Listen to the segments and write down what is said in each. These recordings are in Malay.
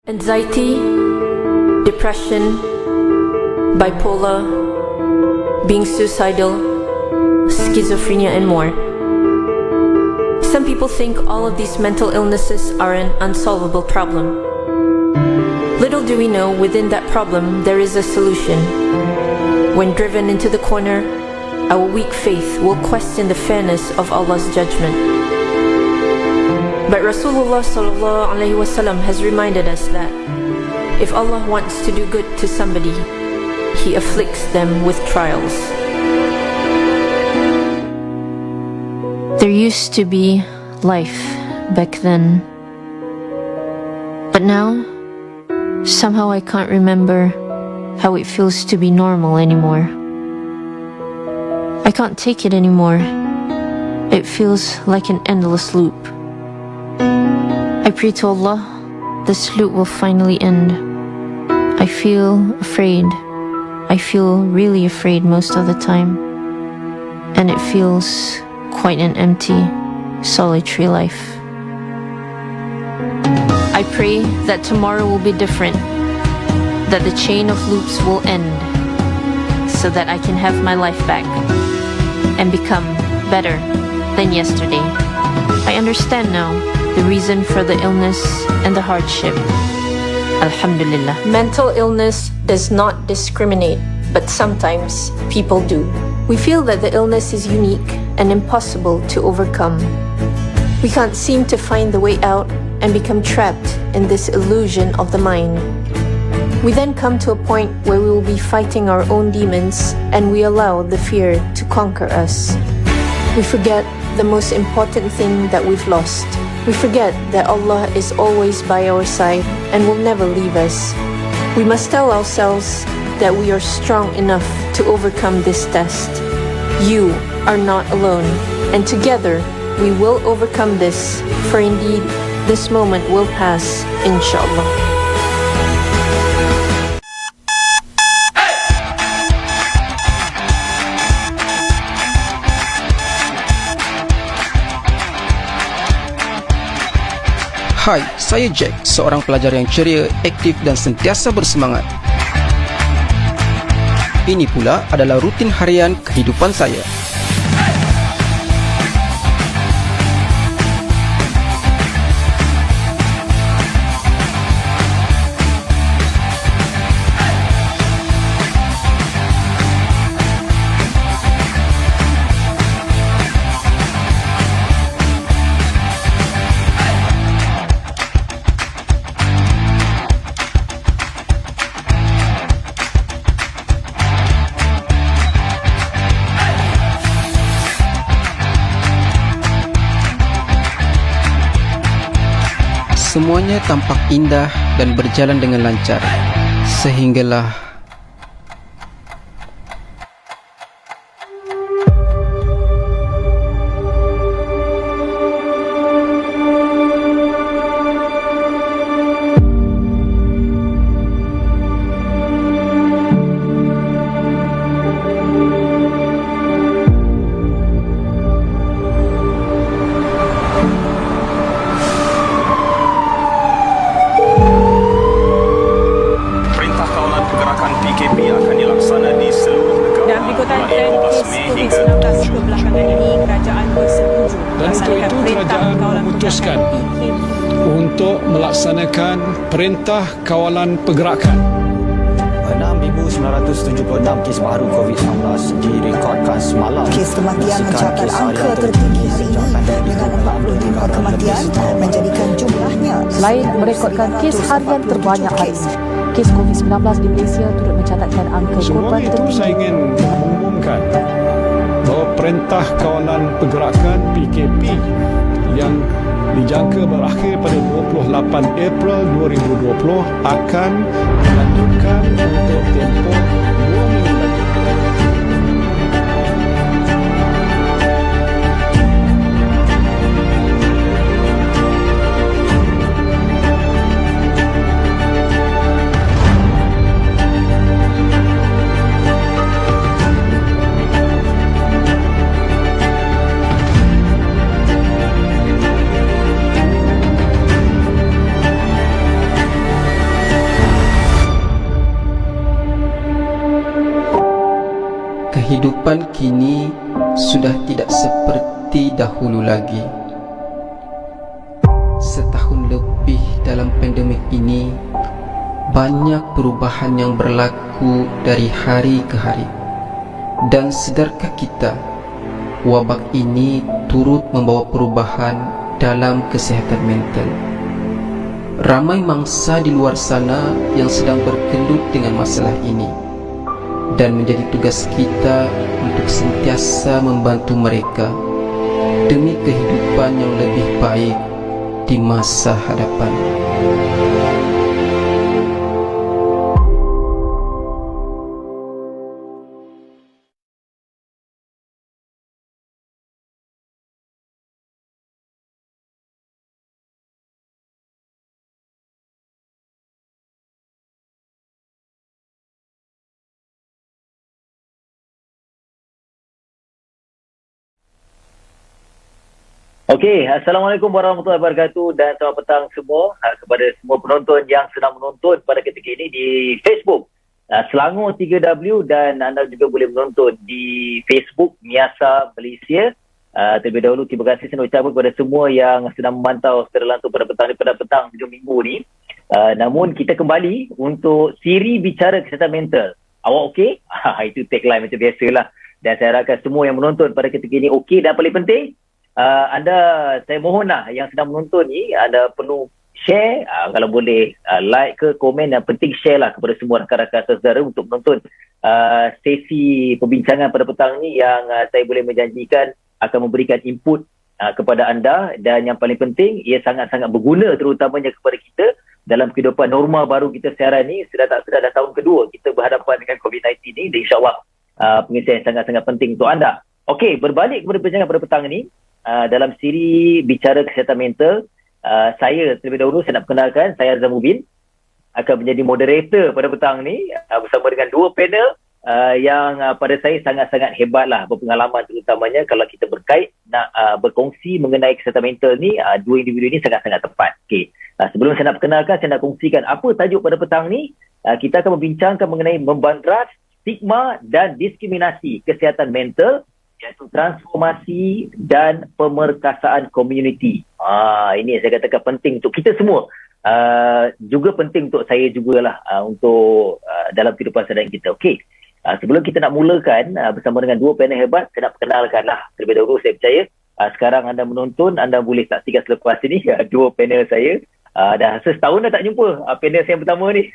Anxiety, depression, bipolar, being suicidal, schizophrenia, and more. Some people think all of these mental illnesses are an unsolvable problem. Little do we know, within that problem there is a solution. When driven into the corner, our weak faith will question the fairness of Allah's judgment. But Rasulullah SAW has reminded us that if Allah wants to do good to somebody, He afflicts them with trials. There used to be life back then, but now somehow I can't remember how it feels to be normal anymore. I can't take it anymore. It feels like an endless loop. I pray to Allah this loop will finally end. I feel afraid. I feel really afraid most of the time, and it feels quite an empty, solitary life. I pray that tomorrow will be different, that the chain of loops will end, so that I can have my life back and become better than yesterday. I understand now the reason for the illness and the hardship. Alhamdulillah. Mental illness does not discriminate, but sometimes people do. We feel that the illness is unique and impossible to overcome. We can't seem to find the way out and become trapped in this illusion of the mind. We then come to a point where we will be fighting our own demons, and we allow the fear to conquer us. We forget the most important thing that we've lost. We forget that Allah is always by our side and will never leave us. We must tell ourselves that we are strong enough to overcome this test. You are not alone, and together we will overcome this, for indeed this moment will pass, inshallah. Hai, saya Jack, seorang pelajar yang ceria, aktif dan sentiasa bersemangat. Ini pula adalah rutin harian kehidupan saya. Semuanya tampak indah dan berjalan dengan lancar, sehinggalah untuk melaksanakan perintah kawalan pergerakan. 6,976 kes baru COVID-19 direkodkan semalam. Kes kematian mencapai angka tertinggi hari ini dengan 45 kematian menjadikan jumlahnya. Selain merekodkan kes harian terbanyak hari ini, kes COVID-19 di Malaysia turut mencatatkan angka korban tertinggi. Saya ingin mengumumkan bahawa perintah kawalan pergerakan PKP yang dijangka berakhir pada 28 April 2020 akan dilanjutkan untuk tempoh 2 minggu lagi. Kehidupan kini sudah tidak seperti dahulu lagi. Setahun lebih dalam pandemik ini, banyak perubahan yang berlaku dari hari ke hari. Dan sedarkah kita, wabak ini turut membawa perubahan dalam kesihatan mental. Ramai mangsa di luar sana yang sedang bergelut dengan masalah ini, dan menjadi tugas kita untuk sentiasa membantu mereka demi kehidupan yang lebih baik di masa hadapan. Okey, Assalamualaikum warahmatullahi wabarakatuh dan selamat petang semua kepada semua penonton yang sedang menonton pada ketika ini di Facebook Selangor 3W, dan anda juga boleh menonton di Facebook Miasa Malaysia. Terlebih dahulu terima kasih saya ucapkan kepada semua yang sedang memantau secara langsung pada petang hujung minggu ni. Namun kita kembali untuk siri bicara kesihatan mental. Awak okey? Itu tagline macam biasalah. Dan saya harapkan semua yang menonton pada ketika ini okey, dan paling penting saya mohonlah yang sedang menonton ni, anda perlu share, kalau boleh like ke komen, dan penting share lah kepada semua rakan-rakan saudara untuk menonton sesi perbincangan pada petang ni yang saya boleh menjanjikan akan memberikan input kepada anda, dan yang paling penting ia sangat-sangat berguna terutamanya kepada kita dalam kehidupan normal baru kita sekarang ni. Sudah dah tahun kedua kita berhadapan dengan COVID-19 ni, dan insyaAllah pengisian yang sangat-sangat penting untuk anda. Okey, berbalik kepada perbincangan pada petang ni, dalam siri bicara kesihatan mental, saya terlebih dahulu saya nak perkenalkan, saya Azam Mubin akan menjadi moderator pada petang ni bersama dengan dua panel yang pada saya sangat-sangat hebat lah, berpengalaman terutamanya kalau kita berkait nak berkongsi mengenai kesihatan mental ni. Dua individu ni sangat-sangat tepat. Okey, sebelum saya nak perkenalkan, saya nak kongsikan apa tajuk pada petang ni. Kita akan membincangkan mengenai membandras stigma dan diskriminasi kesihatan mental, iaitu transformasi dan pemerkasaan komuniti. Ini yang saya katakan penting untuk kita semua. Juga penting untuk saya jugalah untuk dalam kehidupan seharian kita. Okey, sebelum kita nak mulakan bersama dengan dua panel hebat, saya nak perkenalkanlah terlebih dahulu. Saya percaya sekarang anda menonton, anda boleh saksikan selepas ini dua panel saya. Dah setahun dah tak jumpa panel saya yang pertama ni.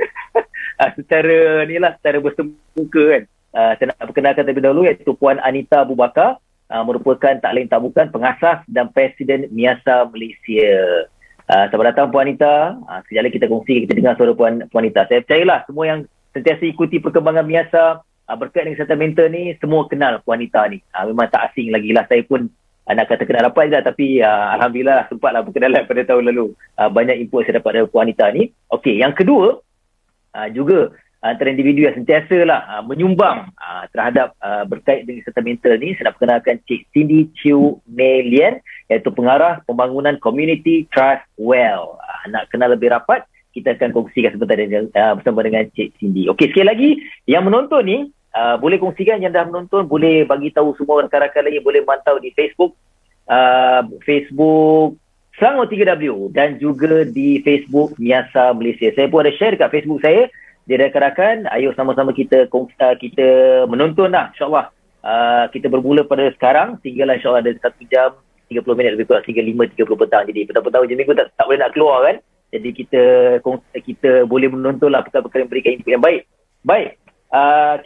secara bersemuka kan. Saya nak perkenalkan terlebih dahulu, iaitu Puan Anita Abu Bakar, merupakan tak lain tak bukan pengasas dan Presiden Miasa Malaysia. Selamat datang Puan Anita. Sekejap lagi kita kongsi, kita dengar suara Puan Anita. Saya percayalah semua yang sentiasa ikuti perkembangan Miasa berkait dengan kesihatan mental ni, semua kenal Puan Anita ni. Memang tak asing lagi lah. Saya pun nak kata kenal rapat je, tapi Alhamdulillah sempatlah berkenalan pada tahun lalu. Banyak input saya dapat dari Puan Anita ni. Okey, yang kedua, juga antara individu yang sentiasa lah menyumbang terhadap berkait dengan kesihatan mental ni, saya nak perkenalkan Cik Cindy Chew Melian, iaitu pengarah pembangunan Community Trust Well. Nak kenal lebih rapat, kita akan kongsikan sebentar bersama dengan Cik Cindy. Okey, sekali lagi yang menonton ni, boleh kongsikan, yang dah menonton boleh bagi tahu semua rakan-rakan lagi, boleh mantau di Facebook Selangor 3W dan juga di Facebook Miasa Malaysia. Saya pun ada share dekat Facebook saya. Jadi rakan-rakan, ayo sama-sama kita menonton lah, insyaAllah. Kita bermula pada sekarang, sehinggalah insyaAllah ada 1 jam 30 minit lebih kurang, sehingga 5.30 petang. Jadi petang-petang hujung minggu tak boleh nak keluar kan. Jadi kita boleh menonton lah perkara-perkara yang memberikan input yang baik. Baik,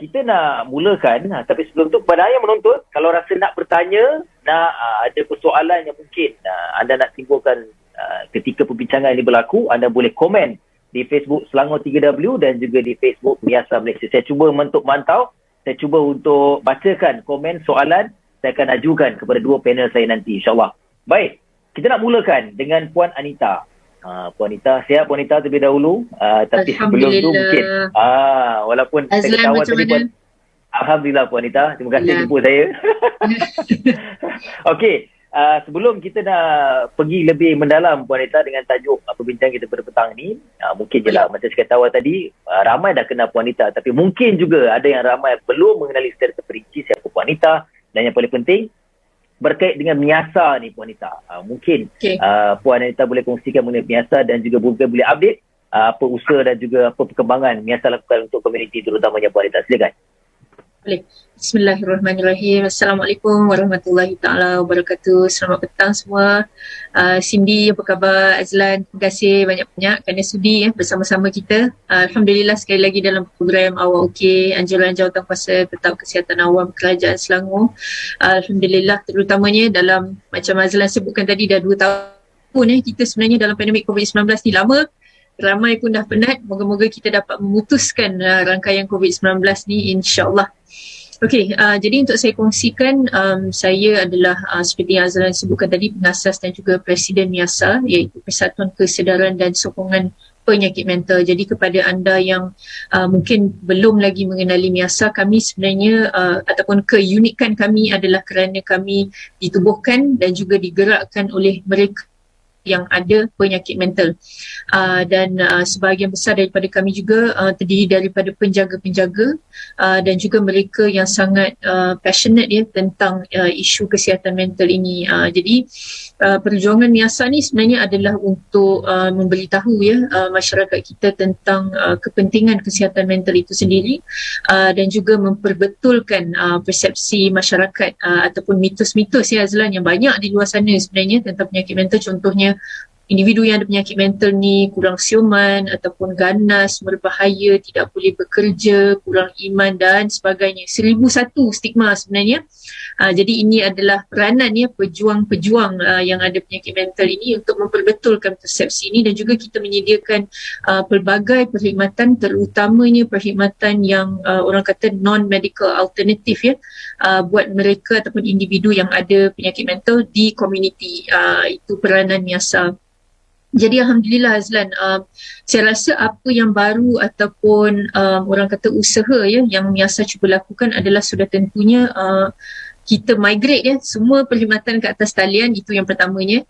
kita nak mulakan, tapi sebelum tu kepada yang menonton, kalau rasa nak bertanya, nak ada persoalan yang mungkin anda nak timbulkan ketika perbincangan ini berlaku, anda boleh komen di Facebook Selangor 3W dan juga di Facebook Miasa Malaysia. Saya cuba untuk mantau, saya cuba untuk bacakan komen soalan, saya akan ajukan kepada dua panel saya nanti, insyaAllah. Baik, kita nak mulakan dengan Puan Anita. Puan Anita, siap Puan Anita terlebih dahulu. Tapi sebelum tu mungkin, walaupun saya ketawa tadi Puan, Alhamdulillah Puan Anita, terima kasih jumpa saya. Okey. Sebelum kita nak pergi lebih mendalam Puan Anita dengan tajuk perbincangan kita pada petang ni, mungkin je lah macam saya kata awal tadi, ramai dah kenal Puan Anita, tapi mungkin juga ada yang ramai belum mengenali secara terperinci siapa wanita. Dan yang paling penting, berkait dengan Miasa ni Puan Anita. Mungkin Puan Anita boleh kongsikan mengenai Miasa dan juga boleh update apa usaha dan juga apa perkembangan Miasa lakukan untuk komuniti terutamanya Puan Anita. Silakan. Boleh. Bismillahirrahmanirrahim. Assalamualaikum warahmatullahi taala wabarakatuh. Selamat petang semua. Cindy, apa khabar? Azlan, terima kasih banyak-banyak kerana sudi bersama-sama kita. Alhamdulillah sekali lagi dalam program Awak Okey, anjuran jawatankuasa tetap kesihatan awam Kerajaan Selangor. Alhamdulillah, terutamanya dalam macam Azlan sebutkan tadi, dah 2 tahun kita sebenarnya dalam pandemik COVID-19 ni lama. Ramai pun dah penat. Moga-moga kita dapat memutuskan rangkaian COVID-19 ni, insya-Allah. Okey, jadi untuk saya kongsikan, saya adalah seperti yang Azlan sebutkan tadi, pengasas dan juga Presiden Miasa, iaitu Persatuan Kesedaran dan Sokongan Penyakit Mental. Jadi kepada anda yang mungkin belum lagi mengenali Miasa, kami sebenarnya ataupun keunikan kami adalah kerana kami ditubuhkan dan juga digerakkan oleh mereka yang ada penyakit mental, dan sebahagian besar daripada kami juga terdiri daripada penjaga-penjaga dan juga mereka yang sangat passionate tentang isu kesihatan mental ini. Jadi perjuangan Miasa ni sebenarnya adalah untuk memberitahu masyarakat kita tentang kepentingan kesihatan mental itu sendiri, dan juga memperbetulkan persepsi masyarakat ataupun mitos-mitos Azlan yang banyak di luar sana sebenarnya tentang penyakit mental. Contohnya, individu yang ada penyakit mental ni kurang siuman ataupun ganas, berbahaya, tidak boleh bekerja, kurang iman dan sebagainya. 1001 stigma sebenarnya. Jadi ini adalah peranan pejuang-pejuang yang ada penyakit mental ini untuk memperbetulkan persepsi ini, dan juga kita menyediakan pelbagai perkhidmatan, terutamanya perkhidmatan yang orang kata non-medical alternatif buat mereka ataupun individu yang ada penyakit mental di komuniti. Itu peranan Miasa. Jadi Alhamdulillah Azlan, saya rasa apa yang baru ataupun orang kata usaha yang Miasa cuba lakukan adalah sudah tentunya kita migrate semua perkhidmatan ke atas talian. Itu yang pertamanya.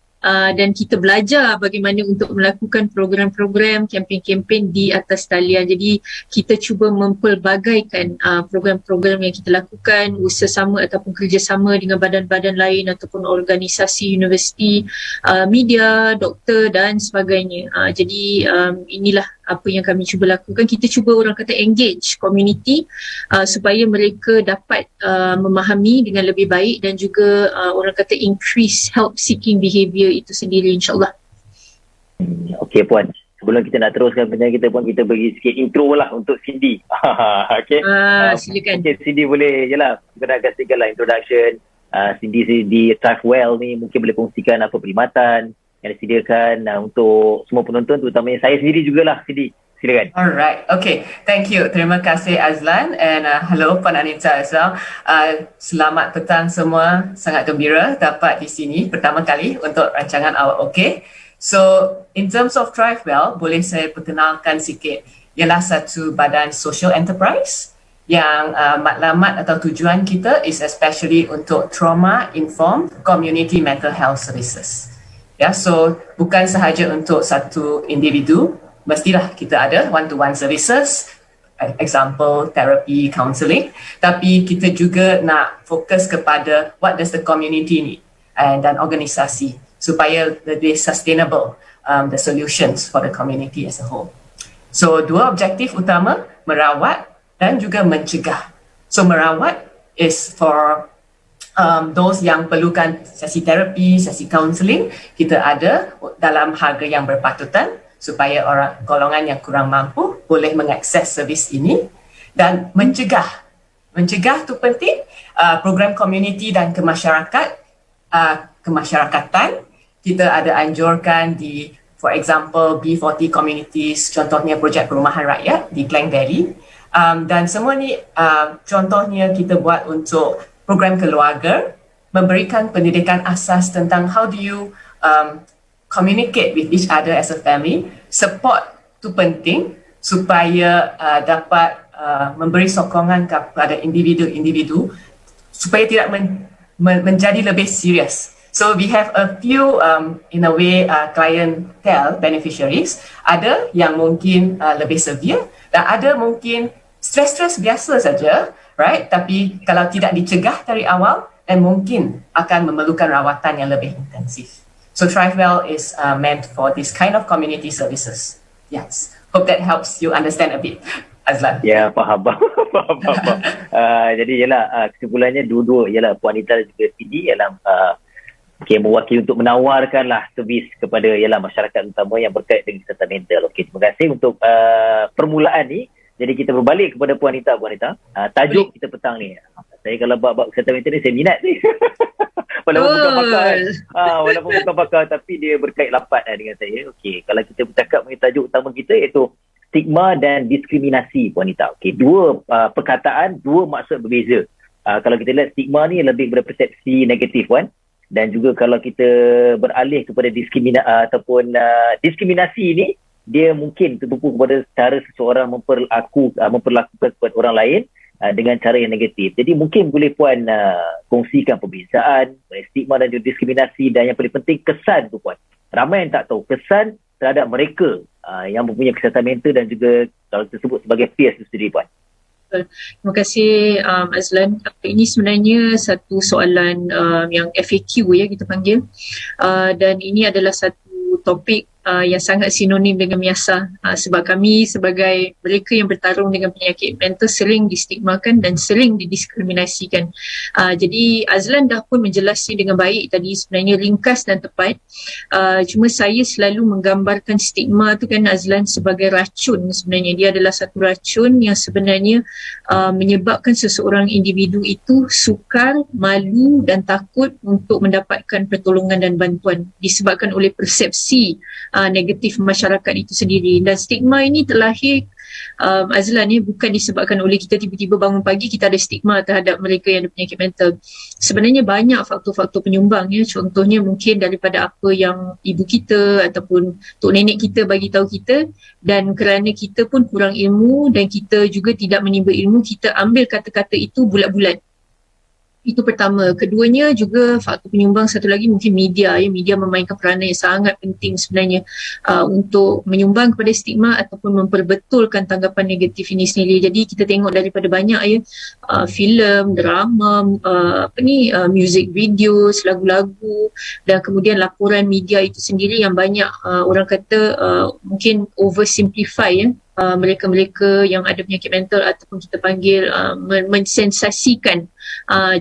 Dan kita belajar bagaimana untuk melakukan program-program, kempen-kempen di atas talian. Jadi kita cuba mempelbagaikan program-program yang kita lakukan, usaha sama ataupun kerjasama dengan badan-badan lain ataupun organisasi, universiti, media, doktor dan sebagainya. Jadi inilah apa yang kami cuba lakukan. Kita cuba orang kata engage community supaya mereka dapat memahami dengan lebih baik, dan juga orang kata increase help seeking behaviour itu sendiri, insyaAllah. Okey Puan, sebelum kita nak teruskan perbincangan kita Puan, kita bagi sikit intro lah untuk Cindy. Okey. Silakan. Okay, Cindy boleh je lah, kita nak kasihkan lah introduction. Cindy di Trifewell ni mungkin boleh kongsikan apa perkhidmatan yang disediakan untuk semua penonton, terutamanya saya sendiri jugalah. Cindy, silakan. Alright, okay. Thank you. Terima kasih Azlan, and hello Puan Anita as well. Selamat petang semua. Sangat gembira dapat di sini pertama kali untuk rancangan Awak Okey. So, in terms of Trifewell, boleh saya perkenalkan sikit. Ialah satu badan social enterprise yang matlamat atau tujuan kita is especially untuk trauma-informed community mental health services. So bukan sahaja untuk satu individu, mestilah kita ada one-to-one services, example therapy, counselling, tapi kita juga nak fokus kepada what does the community need dan organisasi supaya lebih sustainable the solutions for the community as a whole. So dua objektif utama, merawat dan juga mencegah. So merawat is for those yang perlukan sesi terapi, sesi counselling, kita ada dalam harga yang berpatutan supaya orang golongan yang kurang mampu boleh mengakses servis ini. Dan mencegah tu penting. Program komuniti dan kemasyarakatan kita ada anjurkan di, for example, B40 communities, contohnya projek perumahan rakyat di Klang Valley, dan semua ni contohnya kita buat untuk program keluarga, memberikan pendidikan asas tentang how do you communicate with each other as a family. Support tu penting supaya dapat memberi sokongan kepada individu-individu supaya tidak menjadi lebih serius. So we have a few in a way clientele beneficiaries. Ada yang mungkin lebih severe dan ada mungkin stres biasa saja, right? Tapi kalau tidak dicegah dari awal, dan mungkin akan memerlukan rawatan yang lebih intensif. So ThriveWell is meant for this kind of community services. Yes, hope that helps you understand a bit, Azlan. Ya, faham. Jadi ialah kesimpulannya dua-dua ialah Puan Anita dan juga Cindy ialah mewakili untuk menawarkanlah servis kepada ialah masyarakat utama yang berkait dengan kesihatan mental. Okey, terima kasih untuk permulaan ni. Jadi kita berbalik kepada Puan Anita. Tajuk kita petang ni. Saya kalau bab kesihatan mental ni saya minat ni. Walaupun bukan pakar kan. Walaupun bukan pakar tapi dia berkait rapat dengan saya. Okey, kalau kita bercakap mengenai tajuk utama kita iaitu stigma dan diskriminasi, Puan Anita. Okey, dua perkataan, dua maksud berbeza. Kalau kita lihat stigma ni lebih berpersepsi negatif, Puan. Dan juga kalau kita beralih kepada diskriminasi ni, dia mungkin tertumpu kepada cara seseorang memperlakukan kepada orang lain dengan cara yang negatif. Jadi mungkin boleh Puan kongsikan perbezaan, stigma dan diskriminasi, dan yang paling penting kesan tu, Puan. Ramai yang tak tahu kesan terhadap mereka yang mempunyai kesihatan mental dan juga kalau tersebut sebagai peers itu sendiri, Puan. Terima kasih Azlan. Ini sebenarnya satu soalan yang FAQ kita panggil, dan ini adalah satu topik yang sangat sinonim dengan miasah, sebab kami sebagai mereka yang bertarung dengan penyakit mental sering distigmakan dan sering didiskriminasikan. Jadi Azlan dah pun menjelaskan dengan baik tadi, sebenarnya ringkas dan tepat. Cuma saya selalu menggambarkan stigma tu kan Azlan sebagai racun. Sebenarnya dia adalah satu racun yang sebenarnya menyebabkan seseorang individu itu sukar, malu dan takut untuk mendapatkan pertolongan dan bantuan disebabkan oleh persepsi negatif masyarakat itu sendiri. Dan stigma ini terlahir Azlan bukan disebabkan oleh kita tiba-tiba bangun pagi kita ada stigma terhadap mereka yang ada penyakit mental. Sebenarnya banyak faktor-faktor penyumbang contohnya mungkin daripada apa yang ibu kita ataupun tok nenek kita bagi tahu kita, dan kerana kita pun kurang ilmu dan kita juga tidak menimba ilmu, kita ambil kata-kata itu bulat-bulat. Itu pertama. Keduanya juga faktor penyumbang satu lagi mungkin media. Media memainkan peranan yang sangat penting sebenarnya untuk menyumbang kepada stigma ataupun memperbetulkan tanggapan negatif ini sendiri. Jadi kita tengok daripada banyak filem, drama, music videos, lagu-lagu, dan kemudian laporan media itu sendiri yang banyak orang kata mungkin oversimplify mereka-mereka yang ada penyakit mental ataupun kita panggil mensensasikan.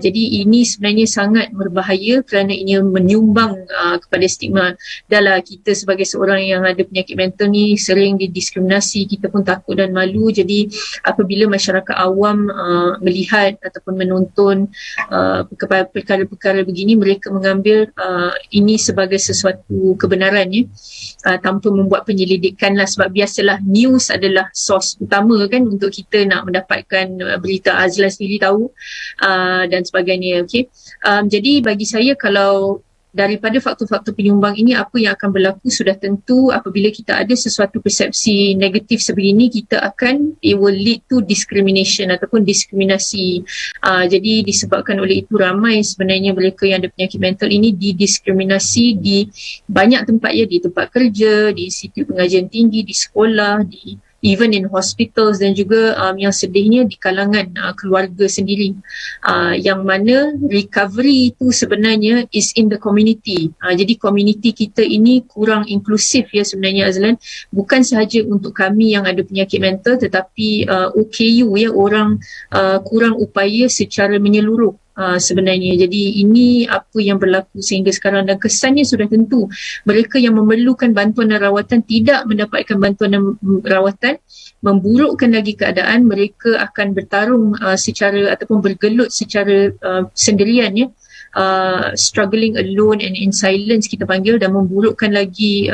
Jadi ini sebenarnya sangat berbahaya kerana ini menyumbang kepada stigma. Dahlah kita sebagai seorang yang ada penyakit mental ni sering didiskriminasi, kita pun takut dan malu. Jadi apabila masyarakat awam melihat ataupun menonton perkara-perkara begini, mereka mengambil ini sebagai sesuatu kebenaran tanpa membuat penyelidikan lah, sebab biasalah news adalah sos utama kan untuk kita nak mendapatkan berita. Azlan sendiri tahu dan sebagainya. Jadi bagi saya kalau daripada faktor-faktor penyumbang ini apa yang akan berlaku sudah tentu apabila kita ada sesuatu persepsi negatif sebegini, kita akan it will lead to discrimination ataupun diskriminasi. Jadi disebabkan oleh itu ramai sebenarnya mereka yang ada penyakit mental ini didiskriminasi di banyak tempat di tempat kerja, di institut pengajian tinggi, di sekolah, di even in hospitals, dan juga yang sedihnya di kalangan keluarga sendiri, yang mana recovery itu sebenarnya is in the community. Jadi community kita ini kurang inklusif sebenarnya Azlan, bukan sahaja untuk kami yang ada penyakit mental tetapi OKU orang kurang upaya secara menyeluruh. Sebenarnya. Jadi ini apa yang berlaku sehingga sekarang, dan kesannya sudah tentu mereka yang memerlukan bantuan dan rawatan tidak mendapatkan bantuan dan rawatan, memburukkan lagi keadaan. Mereka akan bertarung secara ataupun bergelut secara sendirian struggling alone and in silence kita panggil, dan memburukkan lagi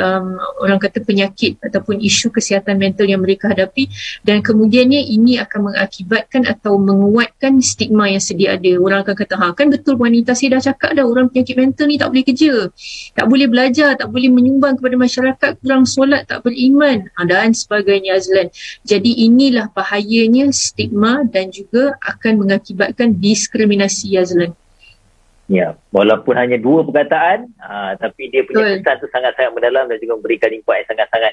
orang kata penyakit ataupun isu kesihatan mental yang mereka hadapi, dan kemudiannya ini akan mengakibatkan atau menguatkan stigma yang sedia ada. Orang akan kata, kan betul wanita saya dah cakap dah, orang penyakit mental ni tak boleh kerja, tak boleh belajar, tak boleh menyumbang kepada masyarakat, kurang solat, tak beriman dan sebagainya Azlan. Jadi inilah bahayanya stigma dan juga akan mengakibatkan diskriminasi Azlan. Ya, walaupun hanya dua perkataan, tapi dia punya kesan tu sangat-sangat mendalam dan juga memberikan impak yang sangat-sangat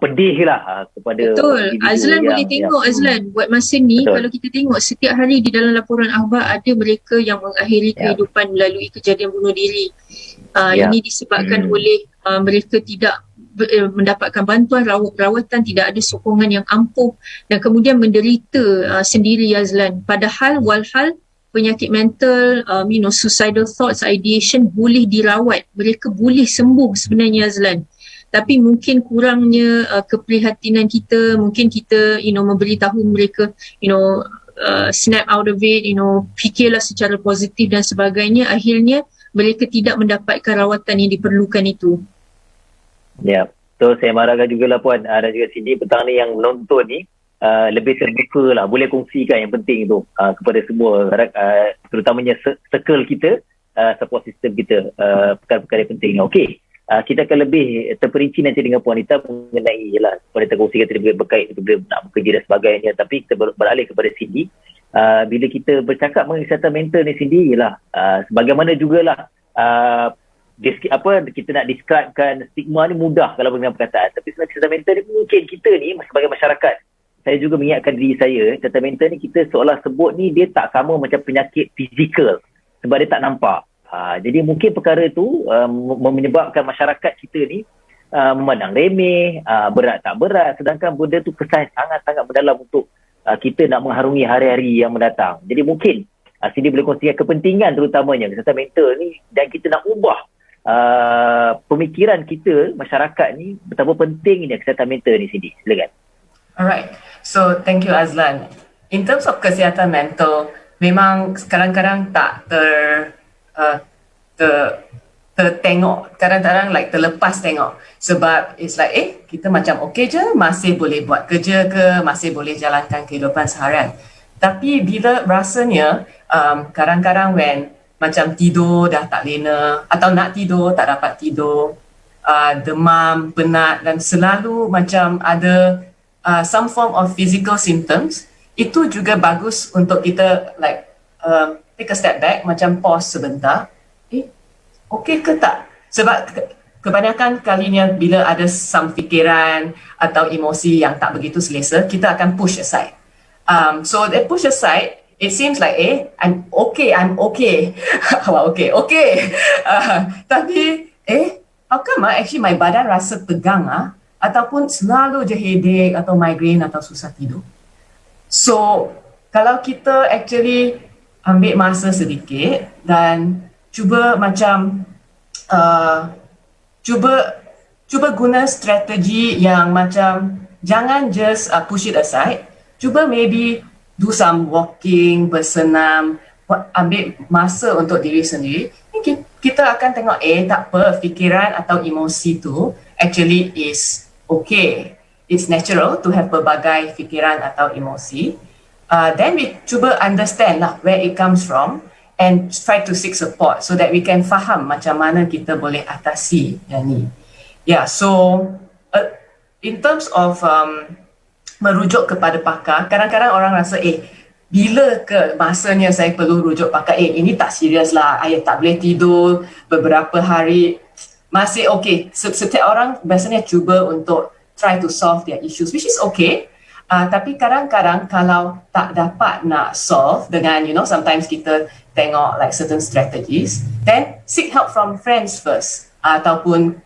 pedih lah kepada Betul. individu Azlan boleh tengok Azlan buat masa ni. Betul. Kalau kita tengok setiap hari di dalam laporan akhbar ada mereka yang mengakhiri kehidupan melalui kejadian bunuh diri. Ini disebabkan oleh mereka tidak mendapatkan bantuan rawatan, tidak ada sokongan yang ampuh dan kemudian menderita sendiri Azlan. Padahal walhal penyakit mental, suicidal thoughts, ideation boleh dirawat. Mereka boleh sembuh sebenarnya Azlan. Tapi mungkin kurangnya keprihatinan kita, mungkin kita memberitahu mereka snap out of it, fikirlah secara positif dan sebagainya, akhirnya mereka tidak mendapatkan rawatan yang diperlukan itu. Ya, so saya marahkan jugalah Puan dan juga Cindy petang ni yang menonton ni lebih terbuka lah, boleh kongsikan yang penting tu kepada semua, terutamanya circle kita, support system kita, perkara-perkara yang penting. Okey. Kita akan lebih terperinci nanti dengan Puan Anita mengenai pada terkongsikan tadi berkait bila nak bekerja dan sebagainya. Tapi kita beralih kepada Cindy. Bila kita bercakap mengenai kesihatan mental ni Cindy, sebagaimana jugalah kita nak describekan stigma ni mudah kalau dengan perkataan. Tapi sebenarnya kesihatan mental ni mungkin kita ni sebagai masyarakat, saya juga mengingatkan diri saya, kesihatan mental ni kita seolah sebut ni dia tak sama macam penyakit fizikal sebab dia tak nampak. Jadi mungkin perkara itu menyebabkan masyarakat kita ni memandang remeh, berat tak berat, sedangkan benda tu kesan sangat-sangat mendalam untuk kita nak mengharungi hari-hari yang mendatang. Jadi mungkin Cindy boleh kongsikan kepentingan terutamanya kesihatan mental ni dan kita nak ubah pemikiran kita, masyarakat ni, betapa pentingnya kesihatan mental ni Cindy. Silakan. Alright, so thank you Azlan. In terms of kesihatan mental, memang kadang-kadang tak tertengok, kadang-kadang terlepas tengok sebab it's like kita macam okey je, masih boleh buat kerja ke, masih boleh jalankan kehidupan seharian. Tapi bila rasanya kadang-kadang when macam tidur dah tak lena atau nak tidur tak dapat tidur, demam, penat dan selalu macam ada some form of physical symptoms, itu juga bagus untuk kita take a step back, macam pause sebentar. Okey ke tak? Sebab kebanyakan kalinya bila ada some fikiran atau emosi yang tak begitu selesa, kita akan push aside. So that push aside, it seems like I'm okay. Well, okay. Tapi how come actually my badan rasa tegang ataupun selalu je headache atau migraine atau susah tidur. So kalau kita actually ambil masa sedikit dan cuba macam cuba guna strategi yang macam jangan just push it aside, cuba maybe do some walking, bersenam, ambil masa untuk diri sendiri. Kita akan tengok tak apa, fikiran atau emosi tu actually is okay, it's natural to have pelbagai fikiran atau emosi. Then we cuba understand where it comes from and try to seek support so that we can faham macam mana kita boleh atasi yang ni. So in terms of merujuk kepada pakar, kadang-kadang orang rasa bila ke masanya saya perlu rujuk pakar, ini tak serius lah, saya tak boleh tidur beberapa hari, masih okay. Setiap orang biasanya cuba untuk try to solve their issues, which is okay. Tapi kadang-kadang kalau tak dapat nak solve dengan, sometimes kita tengok certain strategies, then seek help from friends first. Ataupun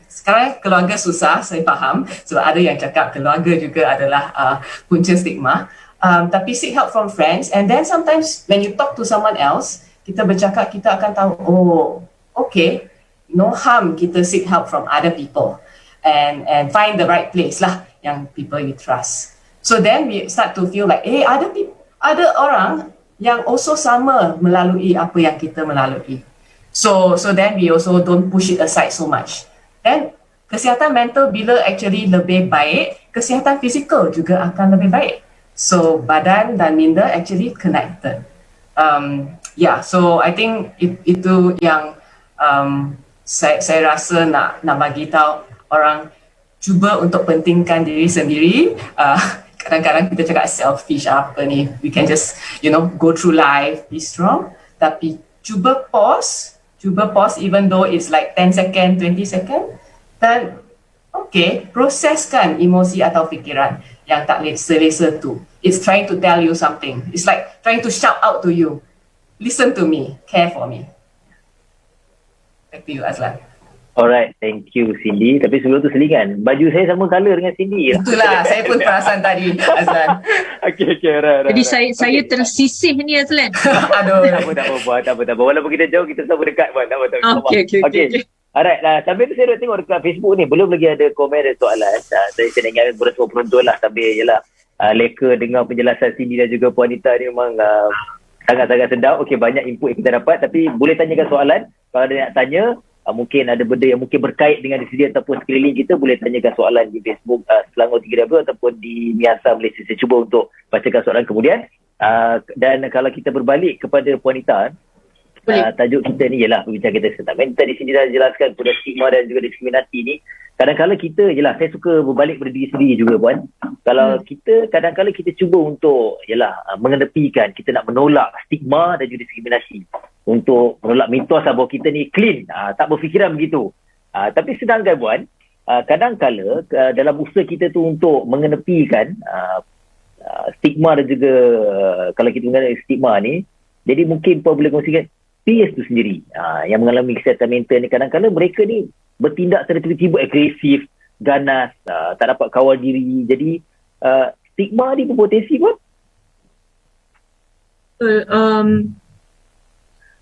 sekarang keluarga susah, saya faham, sebab ada yang cakap keluarga juga adalah punca stigma. Tapi seek help from friends, and then sometimes when you talk to someone else, kita bercakap, kita akan tahu, okay, no harm kita seek help from other people and find the right place lah yang people you trust. So then we start to feel like ada orang yang also sama melalui apa yang kita melalui. So then we also don't push it aside so much. Then kesihatan mental bila actually lebih baik, kesihatan fizikal juga akan lebih baik. So badan dan minda actually connected. So I think itu yang saya rasa nak bagi tahu orang, cuba untuk pentingkan diri sendiri. Kadang-kadang kita cakap selfish apa ni, we can just go through life, be strong, tapi cuba pause even though it's 10 second, 20 second, dan Okay, proseskan emosi atau fikiran yang tak selesa tu. It's trying to tell you something. It's like trying to shout out to you. Listen to me, care for me. Back to you, Azlan. Alright, thank you Cindy. Tapi sebelum tu selingan, baju saya sama colour dengan Cindy. Itulah, saya pun perasan tadi, Azlan. Okay, right. Jadi saya tersisih ni Azlan. Aduh. Tak apa. Walaupun kita jauh, kita sama dekat pun. Tak apa. Okay. Alright, sambil tu saya tengok dekat Facebook ni, belum lagi ada komen dan soalan. Saya nak ingatkan kepada semua penonton lah, sambil leka dengar penjelasan Cindy dan juga Puan Anita ni memang sangat-sangat sedap. Okay, banyak input yang kita dapat, tapi boleh tanyakan soalan. Kalau ada nak tanya, mungkin ada benda yang mungkin berkait dengan di sini ataupun sekeliling kita, boleh tanyakan soalan di Facebook Selangor 3W ataupun di Miasa Malaysia. Saya cuba untuk bacakan soalan kemudian. Dan kalau kita berbalik kepada Puan Anita, tajuk kita ni ialah perbincangan kita tentang mental. Di sini dah jelaskan pada stigma dan juga diskriminasi ni. Kadang-kadang kita, saya suka berbalik pada diri sendiri juga Puan. Kalau kita, kadang-kadang kita cuba untuk mengenepikan, kita nak menolak stigma dan juga diskriminasi. Untuk menolak mitos bahawa kita ni clean, tak berfikiran begitu. Tapi sedangkan Puan, kadang-kadang dalam usaha kita tu untuk mengenepikan stigma dan juga kalau kita mengenai stigma ni, jadi mungkin Puan boleh kongsikan peers tu sendiri yang mengalami kesihatan mental ni, kadang-kadang mereka ni bertindak secara tiba-tiba agresif, ganas, tak dapat kawal diri. Jadi stigma ni berpotensi Puan?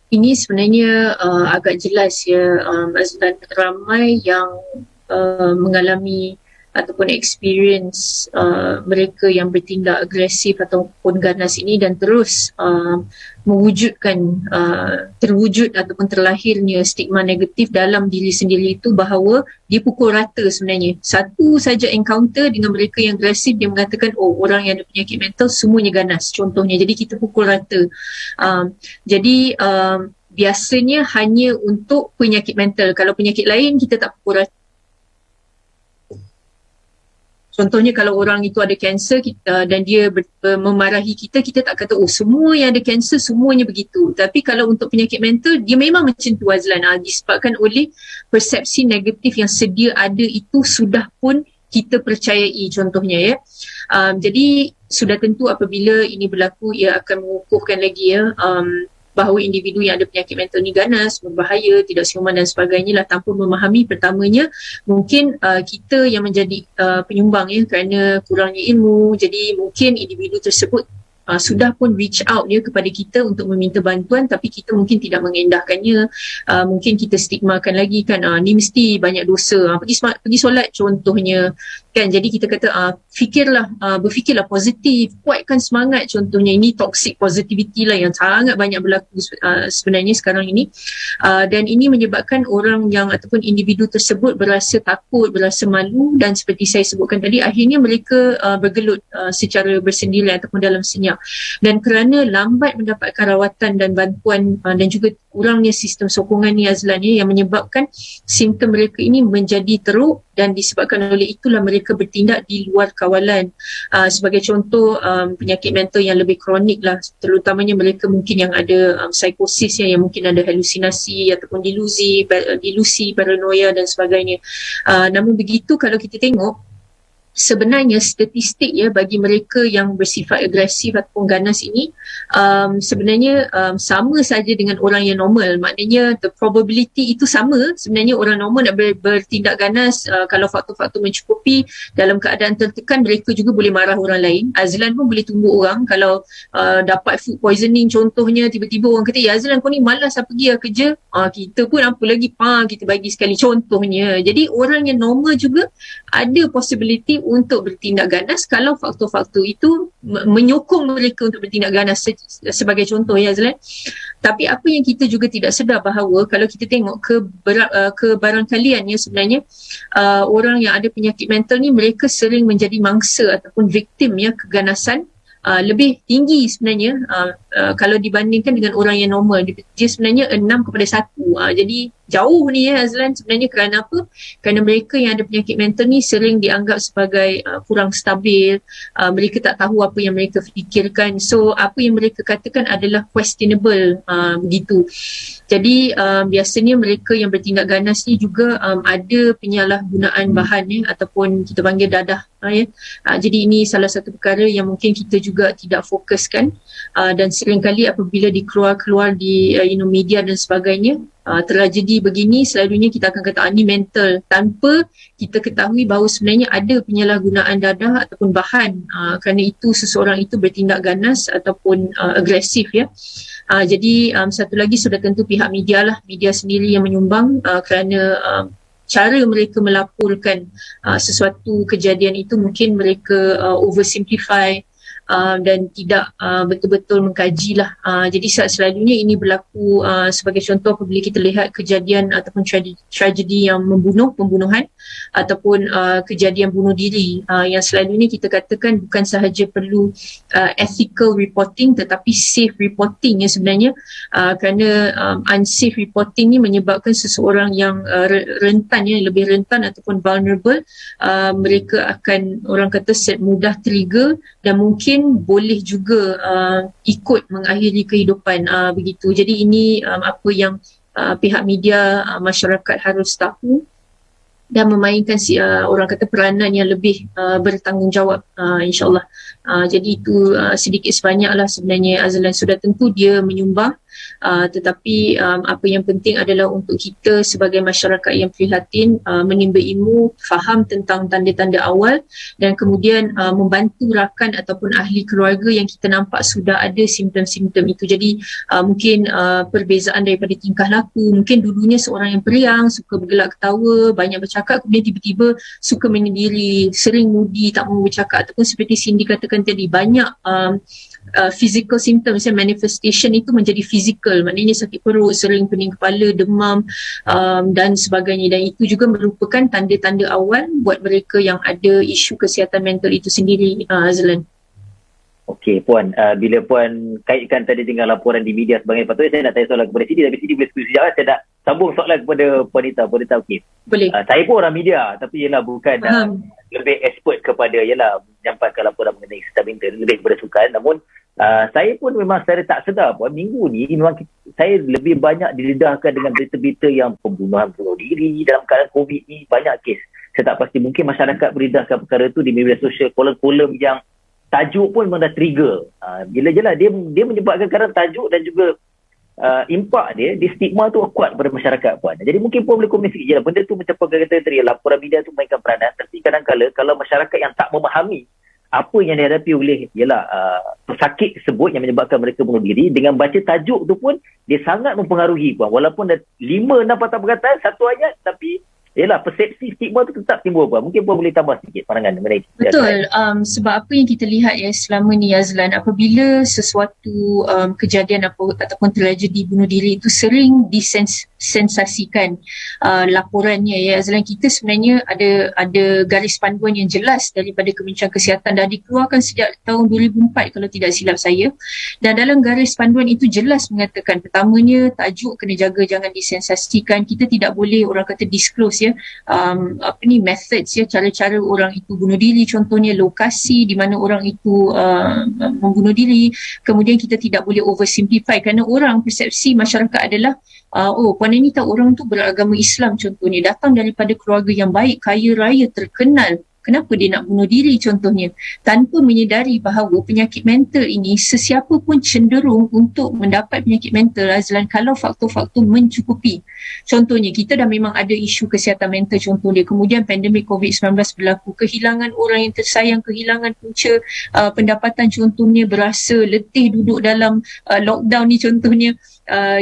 Ini sebenarnya agak jelas ya, Azlan, ramai yang mengalami ataupun experience mereka yang bertindak agresif ataupun ganas ini dan terus mewujudkan terwujud ataupun terlahirnya stigma negatif dalam diri sendiri itu, bahawa dia pukul rata sebenarnya. Satu saja encounter dengan mereka yang agresif, dia mengatakan orang yang ada penyakit mental semuanya ganas contohnya, jadi kita pukul rata. Jadi biasanya hanya untuk penyakit mental, kalau penyakit lain kita tak pukul rata. Contohnya kalau orang itu ada kanser dan dia memarahi kita, kita tak kata semua yang ada kanser semuanya begitu. Tapi kalau untuk penyakit mental, dia memang macam tu Azlan, disebabkan oleh persepsi negatif yang sedia ada itu sudah pun kita percayai contohnya ya. Jadi sudah tentu apabila ini berlaku, ia akan mengukuhkan lagi ya bahawa individu yang ada penyakit mental ni ganas, berbahaya, tidak siuman dan sebagainya lah, tanpa memahami pertamanya mungkin kita yang menjadi penyumbang ya kerana kurangnya ilmu. Jadi mungkin individu tersebut sudah pun reach out dia kepada kita untuk meminta bantuan, tapi kita mungkin tidak mengendahkannya. Mungkin kita stigmakan lagi kan, ni mesti banyak dosa, pergi solat contohnya kan. Jadi kita kata berfikirlah positif, kuatkan semangat contohnya. Ini toxic positivity lah yang sangat banyak berlaku sebenarnya sekarang ini, dan ini menyebabkan orang yang ataupun individu tersebut berasa takut, berasa malu, dan seperti saya sebutkan tadi, akhirnya mereka bergelut secara bersendirian ataupun dalam senyap. Dan kerana lambat mendapatkan rawatan dan bantuan dan juga kurangnya sistem sokongan ni Azlan ya, yang menyebabkan simptom mereka ini menjadi teruk, dan disebabkan oleh itulah mereka bertindak di luar kawalan. Sebagai contoh, penyakit mental yang lebih kronik lah, terutamanya mereka mungkin yang ada psikosis yang mungkin ada halusinasi ataupun delusi, paranoia dan sebagainya. Namun begitu, kalau kita tengok sebenarnya statistik ya bagi mereka yang bersifat agresif ataupun ganas ini sebenarnya sama saja dengan orang yang normal. Maknanya the probability itu sama. Sebenarnya orang normal nak bertindak ganas, kalau faktor-faktor mencukupi, dalam keadaan tertekan mereka juga boleh marah orang lain. Azlan pun boleh tumbuk orang kalau dapat food poisoning contohnya. Tiba-tiba orang kata, ya Azlan kau ni malas pergi kerja, kita pun apa lagi kita bagi sekali contohnya. Jadi orang yang normal juga ada possibility untuk bertindak ganas kalau faktor-faktor itu menyokong mereka untuk bertindak ganas, sebagai contoh ya Azlan. Tapi apa yang kita juga tidak sedar bahawa kalau kita tengok kebarangkalian ya sebenarnya orang yang ada penyakit mental ni, mereka sering menjadi mangsa ataupun victim ya keganasan lebih tinggi sebenarnya kalau dibandingkan dengan orang yang normal. Dia sebenarnya 6/1. Jadi jauh ni Azlan, sebenarnya kerana apa? Kerana mereka yang ada penyakit mental ni sering dianggap sebagai kurang stabil, mereka tak tahu apa yang mereka fikirkan, so apa yang mereka katakan adalah questionable, begitu. Jadi biasanya mereka yang bertindak ganas ni juga ada penyalahgunaan bahan ataupun kita panggil dadah. Jadi ini salah satu perkara yang mungkin kita juga tidak fokuskan, dan seringkali apabila dikeluar-keluar di media dan sebagainya, tragedi begini selalunya kita akan kata ni mental, tanpa kita ketahui bahawa sebenarnya ada penyalahgunaan dadah ataupun bahan, kerana itu seseorang itu bertindak ganas ataupun agresif ya. Jadi satu lagi sudah tentu pihak media sendiri yang menyumbang, kerana cara mereka melaporkan sesuatu kejadian itu mungkin mereka oversimplify dan tidak betul-betul mengkajilah. Jadi selalunya ini berlaku sebagai contoh apabila kita lihat kejadian ataupun tragedi yang pembunuhan ataupun kejadian bunuh diri, yang selalunya kita katakan bukan sahaja perlu ethical reporting tetapi safe reporting ya sebenarnya, kerana unsafe reporting ni menyebabkan seseorang yang rentan, lebih rentan ataupun vulnerable, mereka akan orang kata mudah trigger dan mungkin boleh juga ikut mengakhiri kehidupan, begitu. Jadi ini apa yang pihak media, masyarakat harus tahu dan memainkan orang kata peranan yang lebih bertanggungjawab, insyaAllah. Jadi itu sedikit sebanyaklah sebenarnya Azlan, sudah tentu dia menyumbang, tetapi apa yang penting adalah untuk kita sebagai masyarakat yang prihatin, menimba ilmu, faham tentang tanda-tanda awal dan kemudian membantu rakan ataupun ahli keluarga yang kita nampak sudah ada simptom-simptom itu. Jadi mungkin perbezaan daripada tingkah laku, mungkin dulunya seorang yang periang, suka bergelak ketawa, banyak bercakap, kemudian tiba-tiba suka menyendiri, sering moody, tak mahu bercakap, ataupun seperti Cindy katakan tadi, banyak physical symptoms, manifestation itu menjadi physical, maknanya sakit perut, sering pening kepala, demam dan sebagainya, dan itu juga merupakan tanda-tanda awal buat mereka yang ada isu kesihatan mental itu sendiri, Azlan. Okey Puan, bila Puan kaitkan tadi dengan laporan di media sebagainya, patutnya saya nak tanya soalan kepada Siti, tapi Siti boleh setuju sekejap, saya nak sambung soalan kepada Puan Nita okey? Boleh. Saya pun orang media, tapi ialah bukan lebih expert kepada menyampaikan laporan mengenai kesihatan mental, lebih kepada sukan. Namun saya pun memang secara tak sedar Puan, minggu ni memang saya lebih banyak didedahkan dengan berita-berita yang pembunuhan bunuh diri dalam keadaan COVID ni, banyak kes. Saya tak pasti, mungkin masyarakat beridahkan perkara tu di media sosial, kolom-kolom yang tajuk pun memang dah trigger. Bila dia menyebabkan kadang tajuk dan juga impak dia, stigma tu kuat pada masyarakat Puan. Jadi mungkin Puan boleh komen sikit, benda tu macam Puan kata tadi, laporan media tu mainkan peranan, tapi kadang-kadang kalau masyarakat yang tak memahami apa yang dihadapi oleh pesakit tersebut yang menyebabkan mereka bunuh diri, dengan baca tajuk tu pun dia sangat mempengaruhi Puan. Walaupun dah 5-6 patah perkataan, satu ayat, tapi persepsi stigma tu tetap timbul Puan. Mungkin Puan boleh tambah sikit pandangan mengenai itu. Betul. Sebab apa yang kita lihat selama ni Azlan, apabila sesuatu kejadian ataupun tragedi bunuh diri itu sering disensasikan laporannya Azlan, kita sebenarnya ada garis panduan yang jelas daripada Kementerian Kesihatan, dah dikeluarkan sejak tahun 2004 kalau tidak silap saya, dan dalam garis panduan itu jelas mengatakan, pertamanya tajuk kena jaga jangan disensasikan, kita tidak boleh orang kata disclose methods cara-cara orang itu bunuh diri, contohnya lokasi di mana orang itu membunuh diri. Kemudian kita tidak boleh oversimplify, kerana orang persepsi masyarakat adalah Puan ini tahu orang tu beragama Islam contohnya, datang daripada keluarga yang baik, kaya raya, terkenal, kenapa dia nak bunuh diri contohnya, tanpa menyedari bahawa penyakit mental ini sesiapa pun cenderung untuk mendapat penyakit mental Azlan kalau faktor-faktor mencukupi. Contohnya kita dah memang ada isu kesihatan mental contohnya, kemudian pandemik COVID-19 berlaku, kehilangan orang yang tersayang, kehilangan punca pendapatan contohnya, berasa letih duduk dalam lockdown ni contohnya,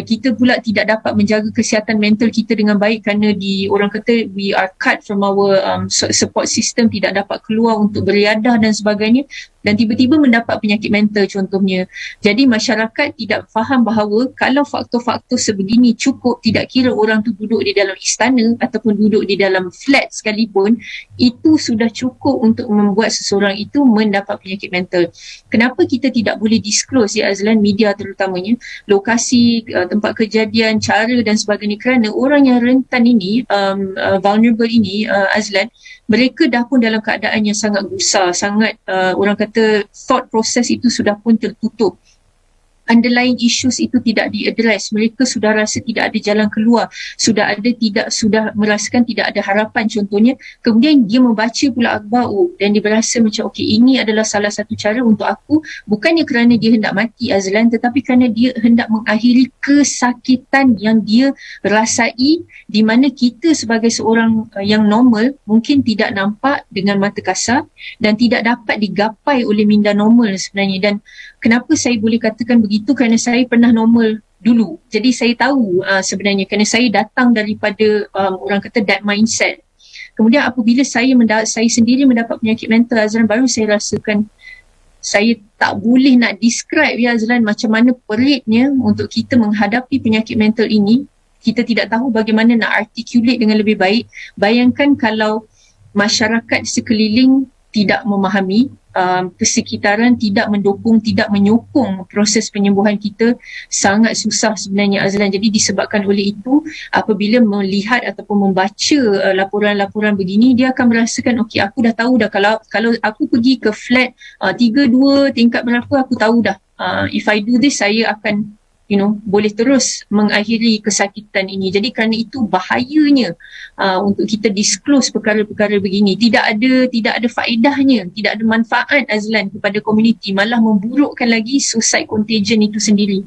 kita pula tidak dapat menjaga kesihatan mental kita dengan baik kerana orang kata we are cut from our support system, tidak dapat keluar untuk beriadah dan sebagainya. dan tiba-tiba mendapat penyakit mental contohnya. Jadi masyarakat tidak faham bahawa kalau faktor-faktor sebegini cukup, tidak kira orang tu duduk di dalam istana ataupun duduk di dalam flat sekalipun, itu sudah cukup untuk membuat seseorang itu mendapat penyakit mental. Kenapa kita tidak boleh disclose, ya Azlan, media terutamanya, lokasi, tempat kejadian, cara dan sebagainya, kerana orang yang rentan ini, vulnerable ini, Azlan, mereka dah pun dalam keadaan yang sangat gusar, sangat orang kata thought process itu sudah pun tertutup. Underlying issues itu tidak diaddress, mereka sudah rasa tidak ada jalan keluar, sudah merasakan tidak ada harapan contohnya, kemudian dia membaca pula akhbar dan dia berasa macam okey, ini adalah salah satu cara untuk aku, bukannya kerana dia hendak mati Azlan, tetapi kerana dia hendak mengakhiri kesakitan yang dia rasai, di mana kita sebagai seorang yang normal mungkin tidak nampak dengan mata kasar dan tidak dapat digapai oleh minda normal sebenarnya. Dan kenapa saya boleh katakan begitu? Kerana saya pernah normal dulu. Jadi saya tahu sebenarnya, kerana saya datang daripada orang kata that mindset. Kemudian apabila saya sendiri mendapat penyakit mental, Azlan, baru saya rasakan saya tak boleh nak describe, ya Azlan, macam mana peritnya untuk kita menghadapi penyakit mental ini. Kita tidak tahu bagaimana nak articulate dengan lebih baik. Bayangkan kalau masyarakat sekeliling tidak memahami, persekitaran tidak mendukung, tidak menyokong proses penyembuhan kita, sangat susah sebenarnya Azlan. Jadi disebabkan oleh itu, apabila melihat ataupun membaca laporan-laporan begini, dia akan merasakan okey, aku dah tahu dah, kalau aku pergi ke flat 3-2 tingkat berapa, aku tahu dah, if I do this, saya akan boleh terus mengakhiri kesakitan ini. Jadi kerana itu bahayanya untuk kita disclose perkara-perkara begini. Tidak ada faedahnya, tidak ada manfaat Azlan kepada komuniti, malah memburukkan lagi suicide contagion itu sendiri.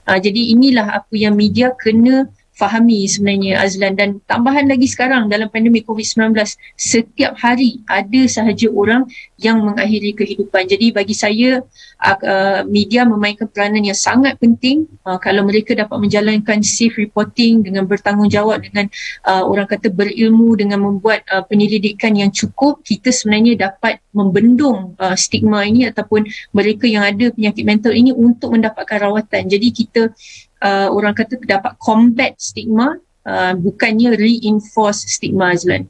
Jadi inilah apa yang media kena fahami sebenarnya Azlan. Dan tambahan lagi sekarang dalam pandemik COVID-19, setiap hari ada sahaja orang yang mengakhiri kehidupan. Jadi bagi saya media memainkan peranan yang sangat penting. Kalau mereka dapat menjalankan safe reporting dengan bertanggungjawab, dengan orang kata berilmu, dengan membuat penyelidikan yang cukup, kita sebenarnya dapat membendung stigma ini ataupun mereka yang ada penyakit mental ini untuk mendapatkan rawatan. Jadi kita orang kata dapat combat stigma, bukannya reinforce stigma Azlan.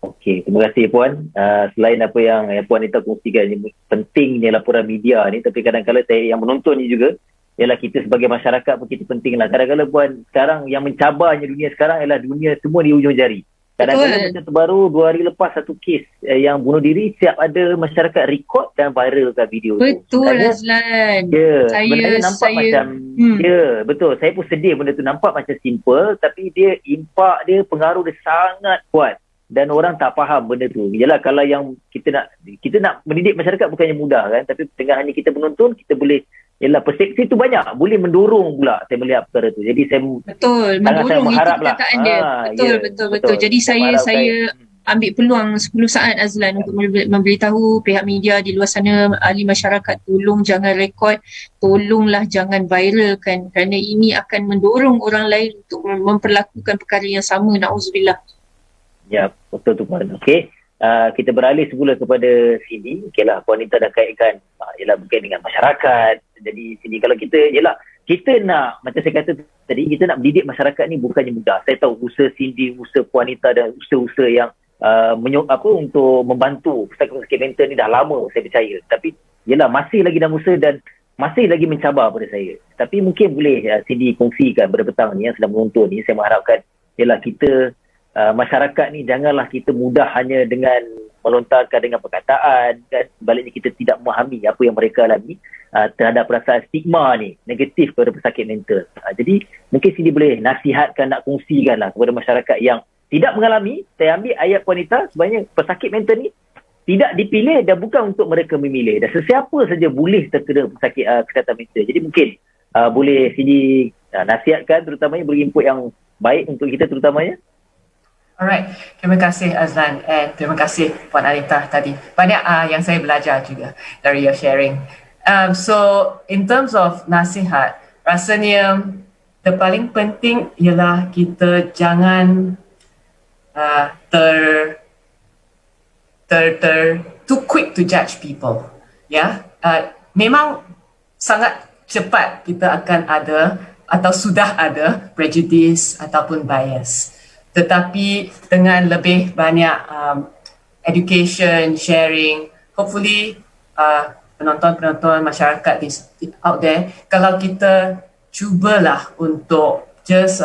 Okey, terima kasih Puan. Selain apa yang Puan Anita kongsikan, pentingnya laporan media ni, tapi kadang-kadang saya yang menonton ni juga, ialah kita sebagai masyarakat pun kita pentinglah. Kadang-kadang Puan, sekarang yang mencabarnya dunia sekarang ialah dunia semua di ujung jari. Kadang-kadang macam terbaru 2 hari lepas satu kes yang bunuh diri, siap ada masyarakat record dan viralkan video betul tu. Betul Azlan. Sebenarnya nampak macam betul. Saya pun sedih benda tu, nampak macam simple, tapi dia impak dia, pengaruh dia sangat kuat dan orang tak faham benda tu. Yalah, kalau yang kita nak mendidik masyarakat bukannya mudah kan, tapi dengan hanya kita menonton, kita boleh, yalah, persepsi tu banyak, boleh mendorong pula saya melihat perkara tu. Jadi saya sangat mengharap lah. Betul. Jadi saya ambil peluang 10 saat Azlan untuk memberitahu pihak media di luar sana, ahli masyarakat, tolong jangan rekod, tolonglah jangan viralkan, kerana ini akan mendorong orang lain untuk memperlakukan perkara yang sama. Na'udzubillah. Ya, betul tu Puan. Okey. Kita beralih semula kepada Cindy. Okeylah, Puan Anita dah kaitkan ialah bukan dengan masyarakat. Jadi Cindy, kalau kita nak, macam saya kata tadi, kita nak mendidik masyarakat ni bukannya mudah. Saya tahu usaha Cindy, usaha Puan Anita dan usaha-usaha yang untuk membantu pesakit mental ni dah lama, saya percaya. Tapi ialah masih lagi dalam usaha dan masih lagi mencabar pada saya. Tapi mungkin boleh Cindy kongsikan pada petang ni yang sedang menonton ni, saya mengharapkan ialah kita masyarakat ni janganlah kita mudah hanya dengan melontarkan dengan perkataan, dan sebaliknya kita tidak memahami apa yang mereka alami terhadap perasaan stigma ni negatif kepada pesakit mental. Jadi mungkin sini boleh nasihatkan, nak kongsikan lah kepada masyarakat yang tidak mengalami. Saya ambil ayat Puan Anita, sebenarnya pesakit mental ni tidak dipilih dan bukan untuk mereka memilih, dan sesiapa saja boleh terkena pesakit kesihatan mental. Jadi mungkin boleh sini nasihatkan, terutamanya beri input yang baik untuk kita terutamanya. Alright, terima kasih Azlan and terima kasih Puan Anita tadi. Banyak yang saya belajar juga dari your sharing. So in terms of nasihat, rasanya yang paling penting ialah kita jangan too quick to judge people. memang sangat cepat kita akan ada atau sudah ada prejudice ataupun bias. Tetapi dengan lebih banyak education, sharing, hopefully penonton-penonton masyarakat out there, kalau kita cubalah untuk just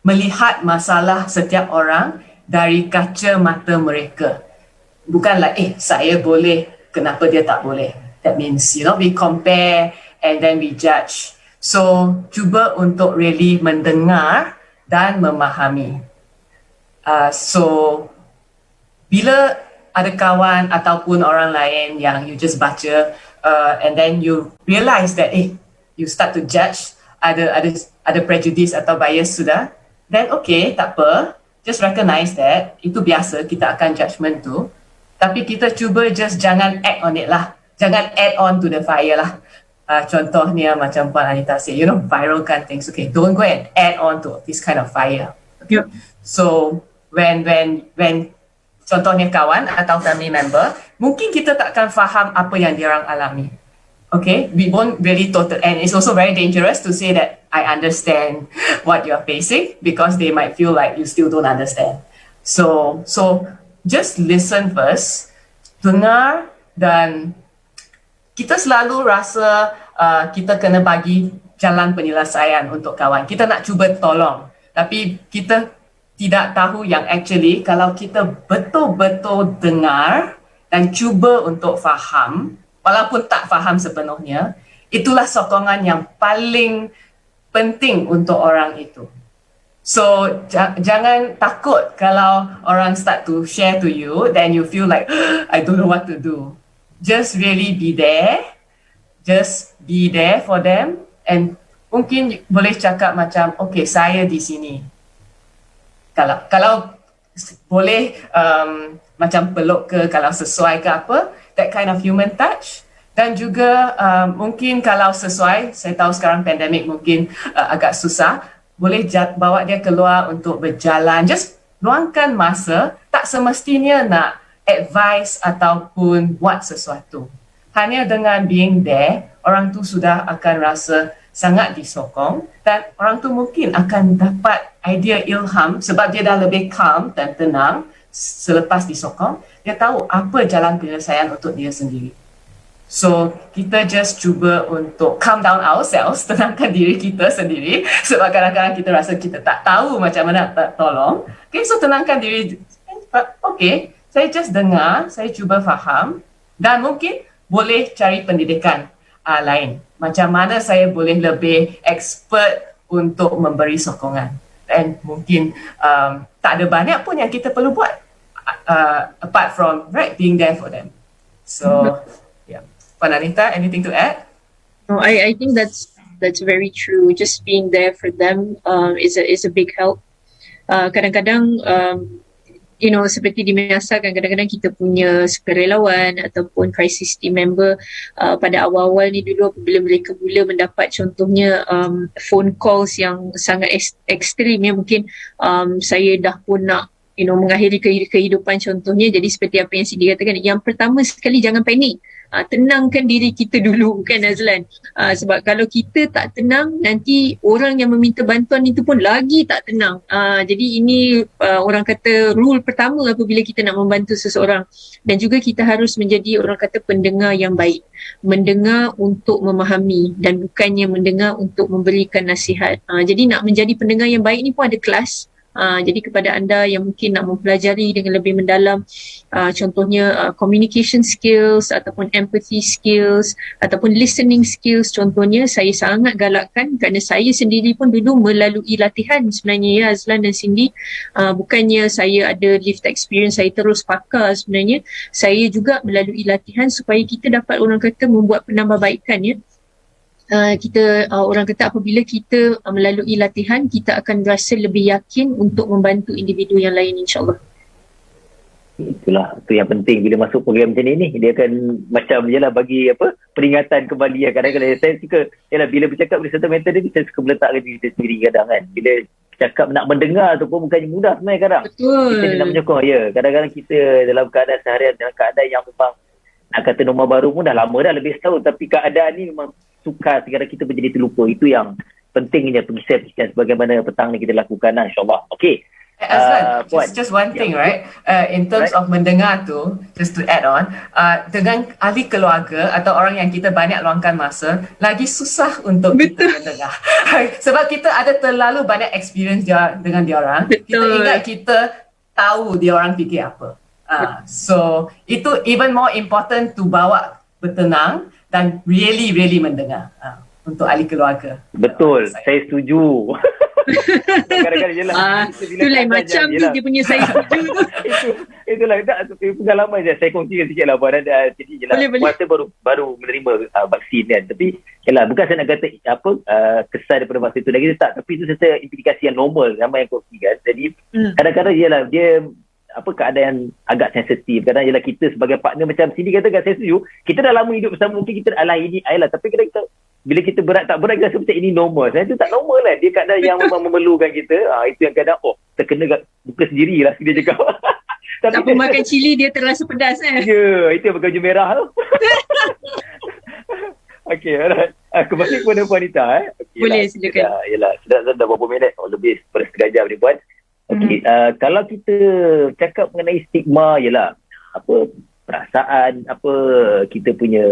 melihat masalah setiap orang dari kaca mata mereka. Bukanlah, saya boleh, kenapa dia tak boleh? That means, we compare and then we judge. So, cuba untuk really mendengar dan memahami. So, bila ada kawan ataupun orang lain yang you just baca and then you realize that, you start to judge, ada prejudice atau bias sudah, then okay, tak apa. Just recognize that, itu biasa, kita akan judgement tu. Tapi kita cuba just jangan act on it lah. Jangan add on to the fire lah. Contohnya macam Puan Anita say, viralkan things. Okay, don't go and add on to this kind of fire. Yep. So, when contohnya kawan atau family member, mungkin kita takkan faham apa yang diorang alami. Okay, we won't really and it's also very dangerous to say that I understand what you're facing because they might feel like you still don't understand. So just listen first, dengar, dan kita selalu rasa kita kena bagi jalan penyelesaian untuk kawan. Kita nak cuba tolong, tapi kita tidak tahu yang actually kalau kita betul-betul dengar dan cuba untuk faham, walaupun tak faham sepenuhnya, itulah sokongan yang paling penting untuk orang itu. So, jangan takut kalau orang start to share to you, then you feel like, I don't know what to do. Just really be there. Just be there for them. And mungkin boleh cakap macam, okay, saya di sini. Kalau boleh macam peluk ke, kalau sesuai ke apa, that kind of human touch. Dan juga mungkin kalau sesuai, saya tahu sekarang pandemik mungkin agak susah, boleh bawa dia keluar untuk berjalan. Just luangkan masa, tak semestinya nak advice ataupun buat sesuatu. Hanya dengan being there, orang tu sudah akan rasa sangat disokong dan orang tu mungkin akan dapat idea ilham sebab dia dah lebih calm dan tenang selepas disokong. Dia tahu apa jalan penyelesaian untuk dia sendiri. So, kita just cuba untuk calm down ourselves, tenangkan diri kita sendiri sebab kadang-kadang kita rasa kita tak tahu macam mana nak tolong. Okay, so tenangkan diri. Okay, saya just dengar, saya cuba faham dan mungkin boleh cari pendidikan lain. Macam mana saya boleh lebih expert untuk memberi sokongan. Dan mungkin tak ada banyak pun yang kita perlu buat apart from being there for them. So, Puan Anita, anything to add? No, I think that's very true. Just being there for them is a big help. Kadang-kadang seperti dimenyasarkan, kadang-kadang kita punya sukarelawan ataupun crisis team member pada awal-awal ni dulu apabila mereka mula mendapat contohnya phone calls yang sangat ekstrim ya, mungkin saya dah pun nak mengakhiri kehidupan contohnya. Jadi seperti apa yang Cindy katakan, yang pertama sekali jangan panik. Tenangkan diri kita dulu kan Azlan. Sebab kalau kita tak tenang, nanti orang yang meminta bantuan itu pun lagi tak tenang. Jadi ini orang kata rule pertama apabila kita nak membantu seseorang. Dan juga kita harus menjadi orang kata pendengar yang baik. Mendengar untuk memahami dan bukannya mendengar untuk memberikan nasihat. Jadi nak menjadi pendengar yang baik ni pun ada kelas. Jadi kepada anda yang mungkin nak mempelajari dengan lebih mendalam, contohnya communication skills ataupun empathy skills ataupun listening skills contohnya, saya sangat galakkan kerana saya sendiri pun dulu melalui latihan sebenarnya ya Azlan dan Cindy. Bukannya saya ada lived experience, saya terus pakar sebenarnya. Saya juga melalui latihan supaya kita dapat orang kata membuat penambahbaikan ya. Kita orang kata apabila kita melalui latihan, kita akan rasa lebih yakin untuk membantu individu yang lain insyaAllah. Itulah, itu yang penting bila masuk program macam ni, dia akan macam jelah bagi peringatan kembali ya. Kadang-kadang saya suka bila bercakap dengan serta mentor ni, saya suka meletakkan diri kita sendiri kadang kan. Bila cakap nak mendengar tu pun bukannya mudah sebenarnya kadang. Betul. Kita nak menyokong kadang-kadang kita dalam keadaan seharian, dalam keadaan yang memang nak kata norma baru pun dah lama dah, lebih setahun, tapi keadaan ni memang sukar sekadar kita menjadi terlupa. Itu yang pentingnya pengisah-pengisah sebagaimana petang ni kita lakukan, insyaAllah. Okey. Azlan, just one thing, right? In terms of mendengar tu, just to add on, dengan ahli keluarga atau orang yang kita banyak luangkan masa, lagi susah untuk kita mendengar. Sebab kita ada terlalu banyak experience dengan diorang. Kita ingat kita tahu diorang fikir apa. So, itu even more important to bawa bertenang dan really mendengar untuk ahli keluarga. Betul, saya setuju. Kadang-kadang jelah. Itu lain macam tu dia punya saya setuju tu. Itulah pengalaman je. Saya kongsikan sikit lah. Jadi jelah. Masa baru menerima vaksin kan. Tapi jelah, bukan saya nak kata kesan daripada vaksin tu lagi tak. Tapi itu serta implikasi yang normal ramai yang kongsikan. Jadi kadang-kadang jelah dia keadaan agak sensitif. Kadang jelah kita sebagai partner macam sini katakan saya setuju. Kita dah lama hidup bersama, mungkin kita ayolah. Tapi kadang kita bila kita berat tak berat, kita rasa macam ini normal. Saya tu tak normal lah. Dia kadang yang memang memerlukan kita. Itu yang kadang terkena buka sendiri lah dia cakap. Tak apa makan cili dia terasa pedas Ya, itu yang pakai baju merah tu. Okey, alright. Kembali kepada Puan Nita. Okay, boleh, silakan. Yelah, sudah berapa minit? Lebih pada setengah jam ni Puan. Okey, kalau kita cakap mengenai stigma, yelah, perasaan, kita punya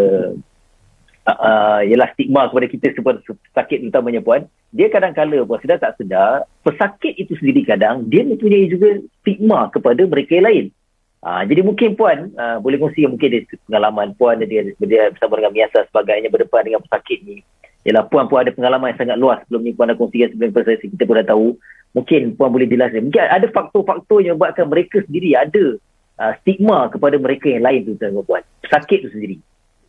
ialah stigma kepada kita seperti pesakit utamanya Puan, dia kadang-kala Puan sedar tak sedar, pesakit itu sendiri kadang dia mempunyai juga stigma kepada mereka yang lain. Jadi mungkin Puan boleh kongsi mungkin dari pengalaman Puan dia bersama dengan Miasa sebagainya berdepan dengan pesakit ni. Ialah Puan ada pengalaman yang sangat luas sebelum ni Puan dah kongsikan sebelum proses kita pun dah tahu. Mungkin Puan boleh jelaskan. Mungkin ada faktor-faktor yang buatkan mereka sendiri ada stigma kepada mereka yang lain tu Puan. Pesakit tu sendiri.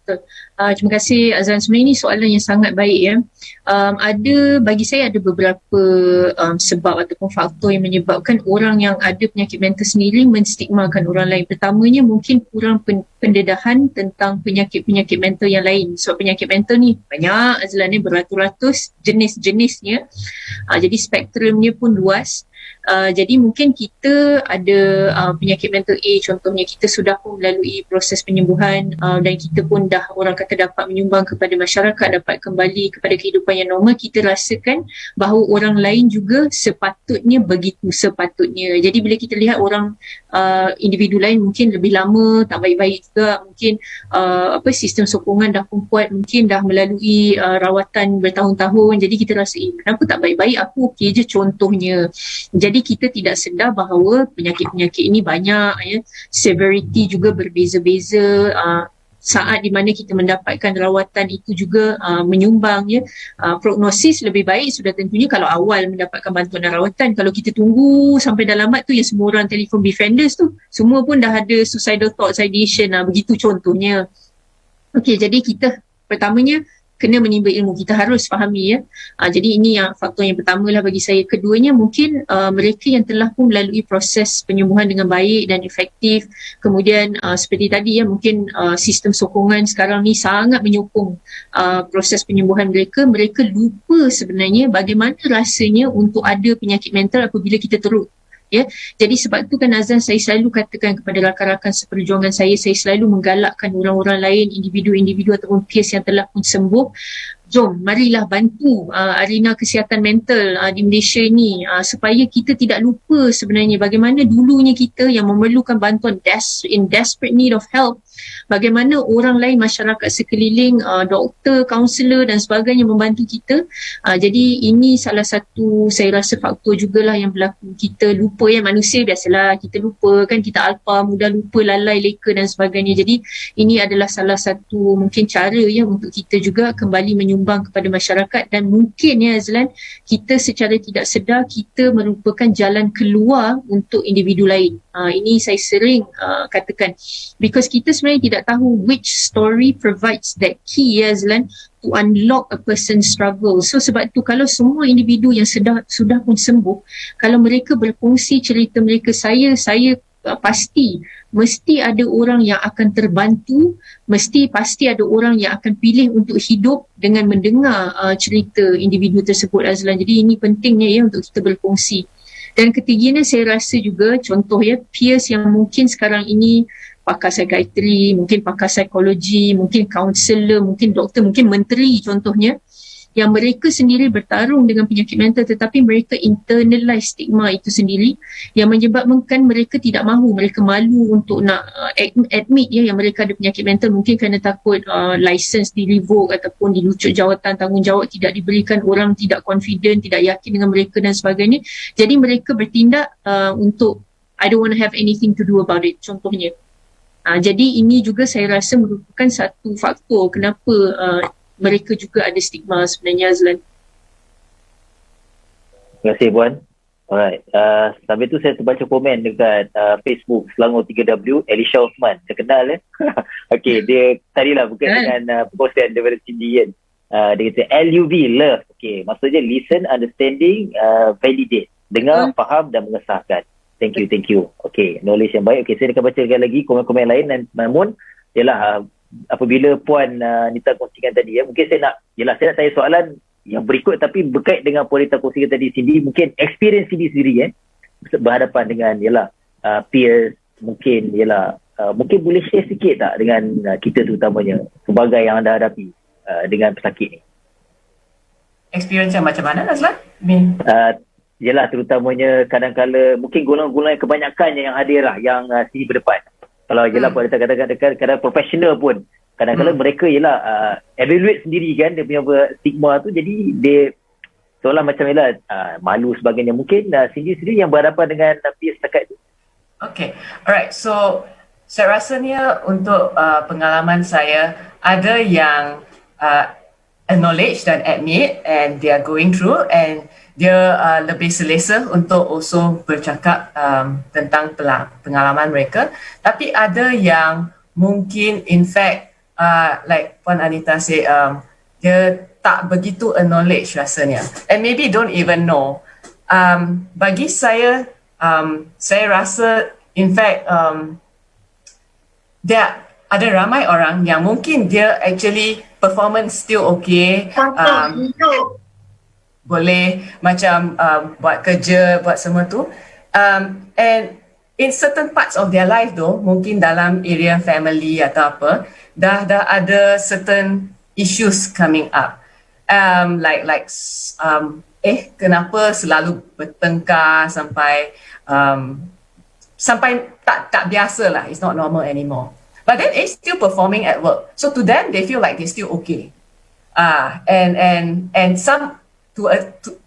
Terima kasih Azlan. Sebenarnya ini soalan yang sangat baik ya. Bagi saya ada beberapa sebab ataupun faktor yang menyebabkan orang yang ada penyakit mental sendiri menstigmakan orang lain. Pertamanya mungkin kurang pendedahan tentang penyakit-penyakit mental yang lain. Sebab penyakit mental ni banyak Azlan ni, beratus-ratus jenis-jenisnya. Jadi spektrumnya pun luas. Jadi mungkin kita ada penyakit mental A, contohnya kita sudah pun melalui proses penyembuhan dan kita pun dah orang kata dapat menyumbang kepada masyarakat, dapat kembali kepada kehidupan yang normal. Kita rasakan bahawa orang lain juga sepatutnya begitu sepatutnya. Jadi bila kita lihat orang individu lain mungkin lebih lama tak baik-baik juga, mungkin sistem sokongan dah pun kuat, mungkin dah melalui rawatan bertahun-tahun, jadi kita rasa kenapa tak baik-baik, aku okey je contohnya. Jadi kita tidak sedar bahawa penyakit-penyakit ini banyak ya, severity juga berbeza-beza. Saat di mana kita mendapatkan rawatan itu juga menyumbang ya. Prognosis lebih baik sudah tentunya kalau awal mendapatkan bantuan dan rawatan. Kalau kita tunggu sampai dah lambat tu, yang semua orang telefon befrienders tu semua pun dah ada suicidal thoughts, ideation, begitu contohnya. Okey, jadi kita pertamanya kena menimba ilmu, kita harus fahami ya. Jadi ini yang faktor yang pertama lah bagi saya. Keduanya mungkin mereka yang telah pun melalui proses penyembuhan dengan baik dan efektif. Kemudian seperti tadi ya, mungkin sistem sokongan sekarang ni sangat menyokong proses penyembuhan mereka. Mereka lupa sebenarnya bagaimana rasanya untuk ada penyakit mental apabila kita teruk. Ya, jadi sebab tu kan Azlan, saya selalu katakan kepada rakan-rakan seperjuangan saya selalu menggalakkan orang-orang lain, individu-individu ataupun peers yang telah pun sembuh, jom marilah bantu arena kesihatan mental di Malaysia ini, supaya kita tidak lupa sebenarnya bagaimana dulunya kita yang memerlukan bantuan in desperate need of help, bagaimana orang lain, masyarakat sekeliling, doktor, kaunselor dan sebagainya membantu kita. Jadi ini salah satu saya rasa faktor jugalah yang berlaku. Kita lupa ya, manusia biasalah kita lupa kan, kita alpa, mudah lupa, lalai, leka dan sebagainya. Jadi ini adalah salah satu mungkin cara ya untuk kita juga kembali menyumbang kepada masyarakat. Dan mungkin ya Azlan, kita secara tidak sedar kita merupakan jalan keluar untuk individu lain. Ini saya sering katakan, because kita sebenarnya tidak tahu which story provides that key ya Azlan to unlock a person's struggle. So sebab tu kalau semua individu yang sudah pun sembuh, kalau mereka berkongsi cerita mereka, saya pasti mesti ada orang yang akan terbantu, pasti ada orang yang akan pilih untuk hidup dengan mendengar cerita individu tersebut Azlan. Jadi ini pentingnya ya untuk kita berkongsi. Dan ketiganya saya rasa juga contoh ya, peers yang mungkin sekarang ini pakar psikiatri, mungkin pakar psikologi, mungkin kaunselor, mungkin doktor, mungkin menteri contohnya, yang mereka sendiri bertarung dengan penyakit mental tetapi mereka internalize stigma itu sendiri yang menyebabkan mereka tidak mahu, mereka malu untuk nak admit ya yang mereka ada penyakit mental, mungkin kerana takut license di revoke ataupun dilucut jawatan tanggungjawab tidak diberikan, orang tidak confident, tidak yakin dengan mereka dan sebagainya. Jadi mereka bertindak untuk I don't want to have anything to do about it contohnya. Jadi ini juga saya rasa merupakan satu faktor kenapa mereka juga ada stigma sebenarnya, Azlan. Terima kasih Puan. Alright. Sambil tu saya terbaca komen dekat Facebook Selangor 3W, Elisha Osman. Saya kenal Okay, dia tadilah bukan dengan perkongsian daripada Cindy kan. Dia kata LUV, love. Okay, maksudnya listen, understanding, validate. Dengar, faham dan mengesahkan. Thank you. Okay, knowledge yang baik. Okay, saya akan bacakan lagi komen-komen lain dan namun ialah apabila Puan Nita kongsikan tadi mungkin saya nak tanya soalan yang berikut tapi berkait dengan Puan Nita kongsikan tadi Cindy, mungkin experience Cindy sendiri berhadapan dengan peers, mungkin mungkin boleh share sikit tak dengan kita terutamanya sebagai yang anda hadapi dengan pesakit ni. Experience yang macam mana, Azlan? Terutamanya kadang-kala mungkin golongan-golongan kebanyakannya yang hadir yang Cindy berdepan. Kalau Puan Nita kadang-kadang profesional pun kadang-kadang mereka evaluate sendiri kan dia punya stigma tu, jadi dia seolah macam malu sebagainya. Mungkin Cindy sendiri yang berhadapan dengan peers setakat itu. Okay, alright. So saya rasanya untuk pengalaman saya ada yang acknowledge dan admit and they are going through and dia lebih selesa untuk also bercakap tentang pengalaman mereka. Tapi ada yang mungkin in fact like Puan Anita say dia tak begitu acknowledge rasanya and maybe don't even know. Bagi saya rasa in fact dia ada ramai orang yang mungkin dia actually performance still okay, boleh macam buat kerja, buat semua tu, and in certain parts of their life though, mungkin dalam area family atau apa, dah ada certain issues coming up, kenapa selalu bertengkar sampai tak biasa lah, it's not normal anymore. But then it's still performing at work, so to them they feel like they're still okay. And some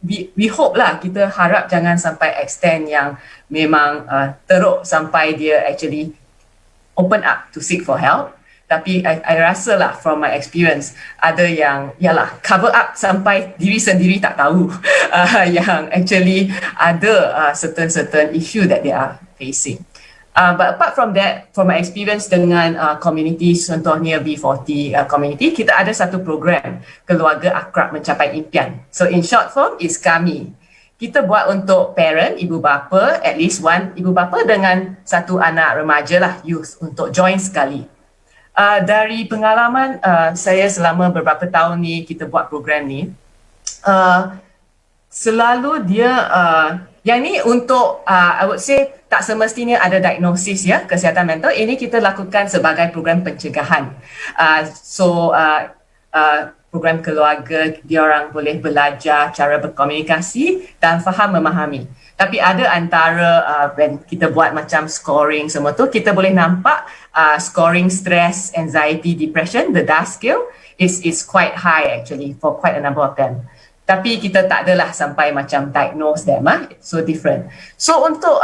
we hope lah, kita harap jangan sampai extend yang memang teruk sampai dia actually open up to seek for help. Tapi I rasa lah from my experience ada yang cover up sampai diri sendiri tak tahu yang actually ada certain issue that they are facing. But apart from that, from my experience dengan community, contohnya B40 community, kita ada satu program Keluarga Akrab Mencapai Impian. So in short form is KAMI. Kita buat untuk parent, ibu bapa, at least one ibu bapa dengan satu anak remaja lah, youth, untuk join sekali. Dari pengalaman saya selama beberapa tahun ni kita buat program ni, selalu dia yang ni untuk I would say tak semestinya ada diagnosis kesihatan mental. Ini kita lakukan sebagai program pencegahan. Program keluarga, dia orang boleh belajar cara berkomunikasi dan faham memahami. Tapi ada antara when kita buat macam scoring semua tu, kita boleh nampak scoring stress, anxiety, depression, the DASS scale is quite high actually for quite a number of them. Tapi kita tak adalah sampai macam diagnose them, so different. So untuk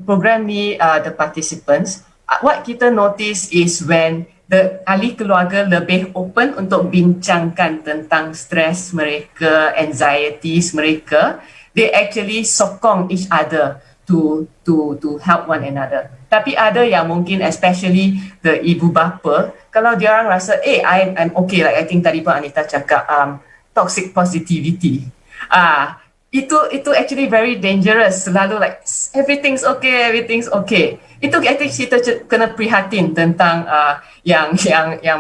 program ni, the participants, what kita notice is when the ahli keluarga lebih open untuk bincangkan tentang stres mereka, anxieties mereka, they actually sokong each other to help one another. Tapi ada yang mungkin especially the ibu bapa, kalau dia orang rasa I'm okay, like I think tadi Puan Anita cakap toxic positivity. Itu actually very dangerous. Selalu like everything's okay. Itu I think kita kena prihatin tentang yang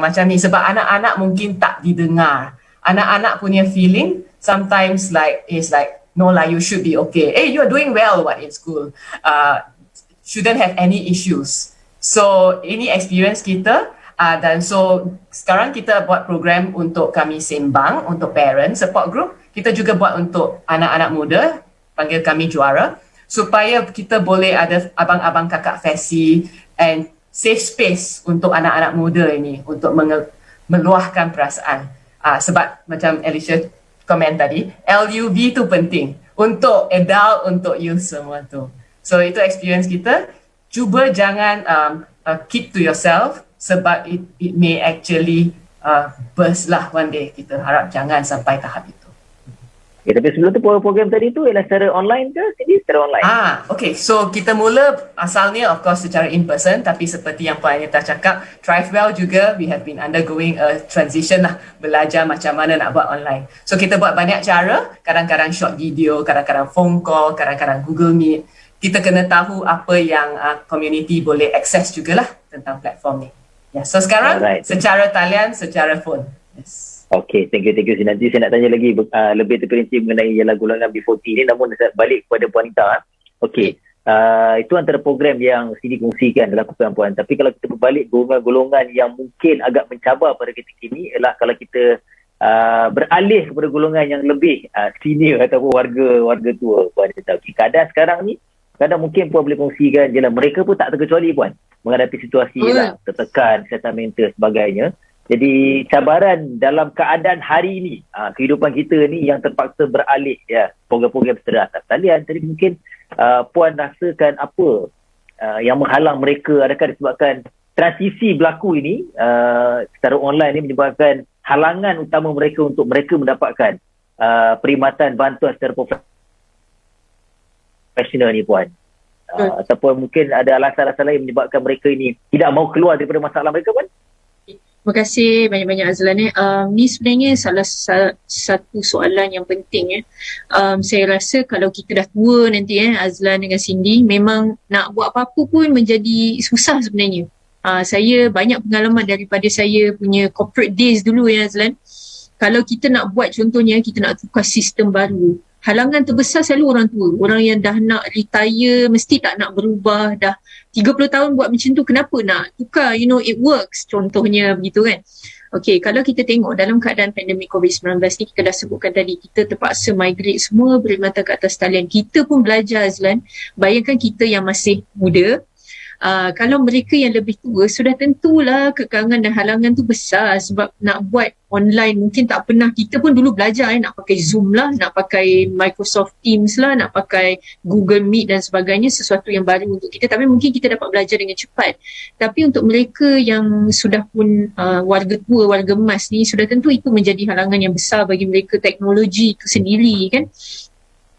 macam ni, sebab anak-anak mungkin tak didengar. Anak-anak punya feeling sometimes is like no lah, you should be okay. You're doing well in school. Shouldn't have any issues. So ini experience kita. Dan so sekarang kita buat program untuk kami sembang, untuk parent support group. Kita juga buat untuk anak-anak muda, panggil kami juara, supaya kita boleh ada abang-abang kakak fesi and safe space untuk anak-anak muda ini untuk meluahkan perasaan. Sebab macam Alicia komen tadi, LUV tu penting untuk adult, untuk youth semua tu. So itu experience kita. Cuba jangan keep to yourself, sebab it may actually burst lah one day. Kita harap jangan sampai tahap itu. Okay, tapi sebelum tu program tadi tu ialah secara online ke? Jadi secara online? Okay. So kita mula asalnya of course secara in person, tapi seperti yang Puan Anita cakap, Thrivewell juga we have been undergoing a transition lah, belajar macam mana nak buat online. So kita buat banyak cara, kadang-kadang short video, kadang-kadang phone call, kadang-kadang Google Meet. Kita kena tahu apa yang community boleh access jugalah tentang platform ni. So sekarang secara talian, secara phone. Yes. Okay, thank you. Nanti saya nak tanya lagi lebih terperinci mengenai ialah golongan B40 ni, namun saya balik kepada Puan Anita. Okay, itu antara program yang sini kongsikan dilakukan Puan. Tapi kalau kita berbalik golongan yang mungkin agak mencabar pada ketika ini ialah kalau kita beralih kepada golongan yang lebih senior ataupun warga tua Puan Anita. Okay, keadaan sekarang ni, kadang mungkin Puan boleh kongsikan je lah, mereka pun tak terkecuali Puan menghadapi situasi lah, tertekan, kesihatan mental sebagainya. Jadi cabaran dalam keadaan hari ini, kehidupan kita ni yang terpaksa beralih program-program secara atas talian. Tadi mungkin Puan rasakan apa yang menghalang mereka? Adakah disebabkan transisi berlaku ini secara online ni menyebabkan halangan utama mereka untuk mereka mendapatkan perkhidmatan bantuan secara profesional ni Puan? Ataupun mungkin ada alasan-alasan lain menyebabkan mereka ini tidak mahu keluar daripada masalah mereka Puan? Terima kasih banyak-banyak Azlan. Ni sebenarnya salah satu soalan yang penting. Saya rasa kalau kita dah tua nanti Azlan dengan Cindy, memang nak buat apa-apa pun menjadi susah sebenarnya. Saya banyak pengalaman daripada saya punya corporate days dulu Azlan. Kalau kita nak buat contohnya, kita nak tukar sistem baru, halangan terbesar selalu orang tua. Orang yang dah nak retire, mesti tak nak berubah. Dah 30 tahun buat macam tu, kenapa nak tukar? It works. Contohnya begitu kan. Okay, kalau kita tengok dalam keadaan pandemik COVID-19 ni, kita dah sebutkan tadi, kita terpaksa migrate semua perkhidmatan ke atas talian. Kita pun belajar Azlan. Bayangkan kita yang masih muda, kalau mereka yang lebih tua, sudah tentulah kekangan dan halangan tu besar sebab nak buat online mungkin tak pernah. Kita pun dulu belajar nak pakai Zoom lah, nak pakai Microsoft Teams lah, nak pakai Google Meet dan sebagainya, sesuatu yang baru untuk kita, tapi mungkin kita dapat belajar dengan cepat. Tapi untuk mereka yang sudah pun warga tua, warga emas ni, sudah tentu itu menjadi halangan yang besar bagi mereka, teknologi itu sendiri kan.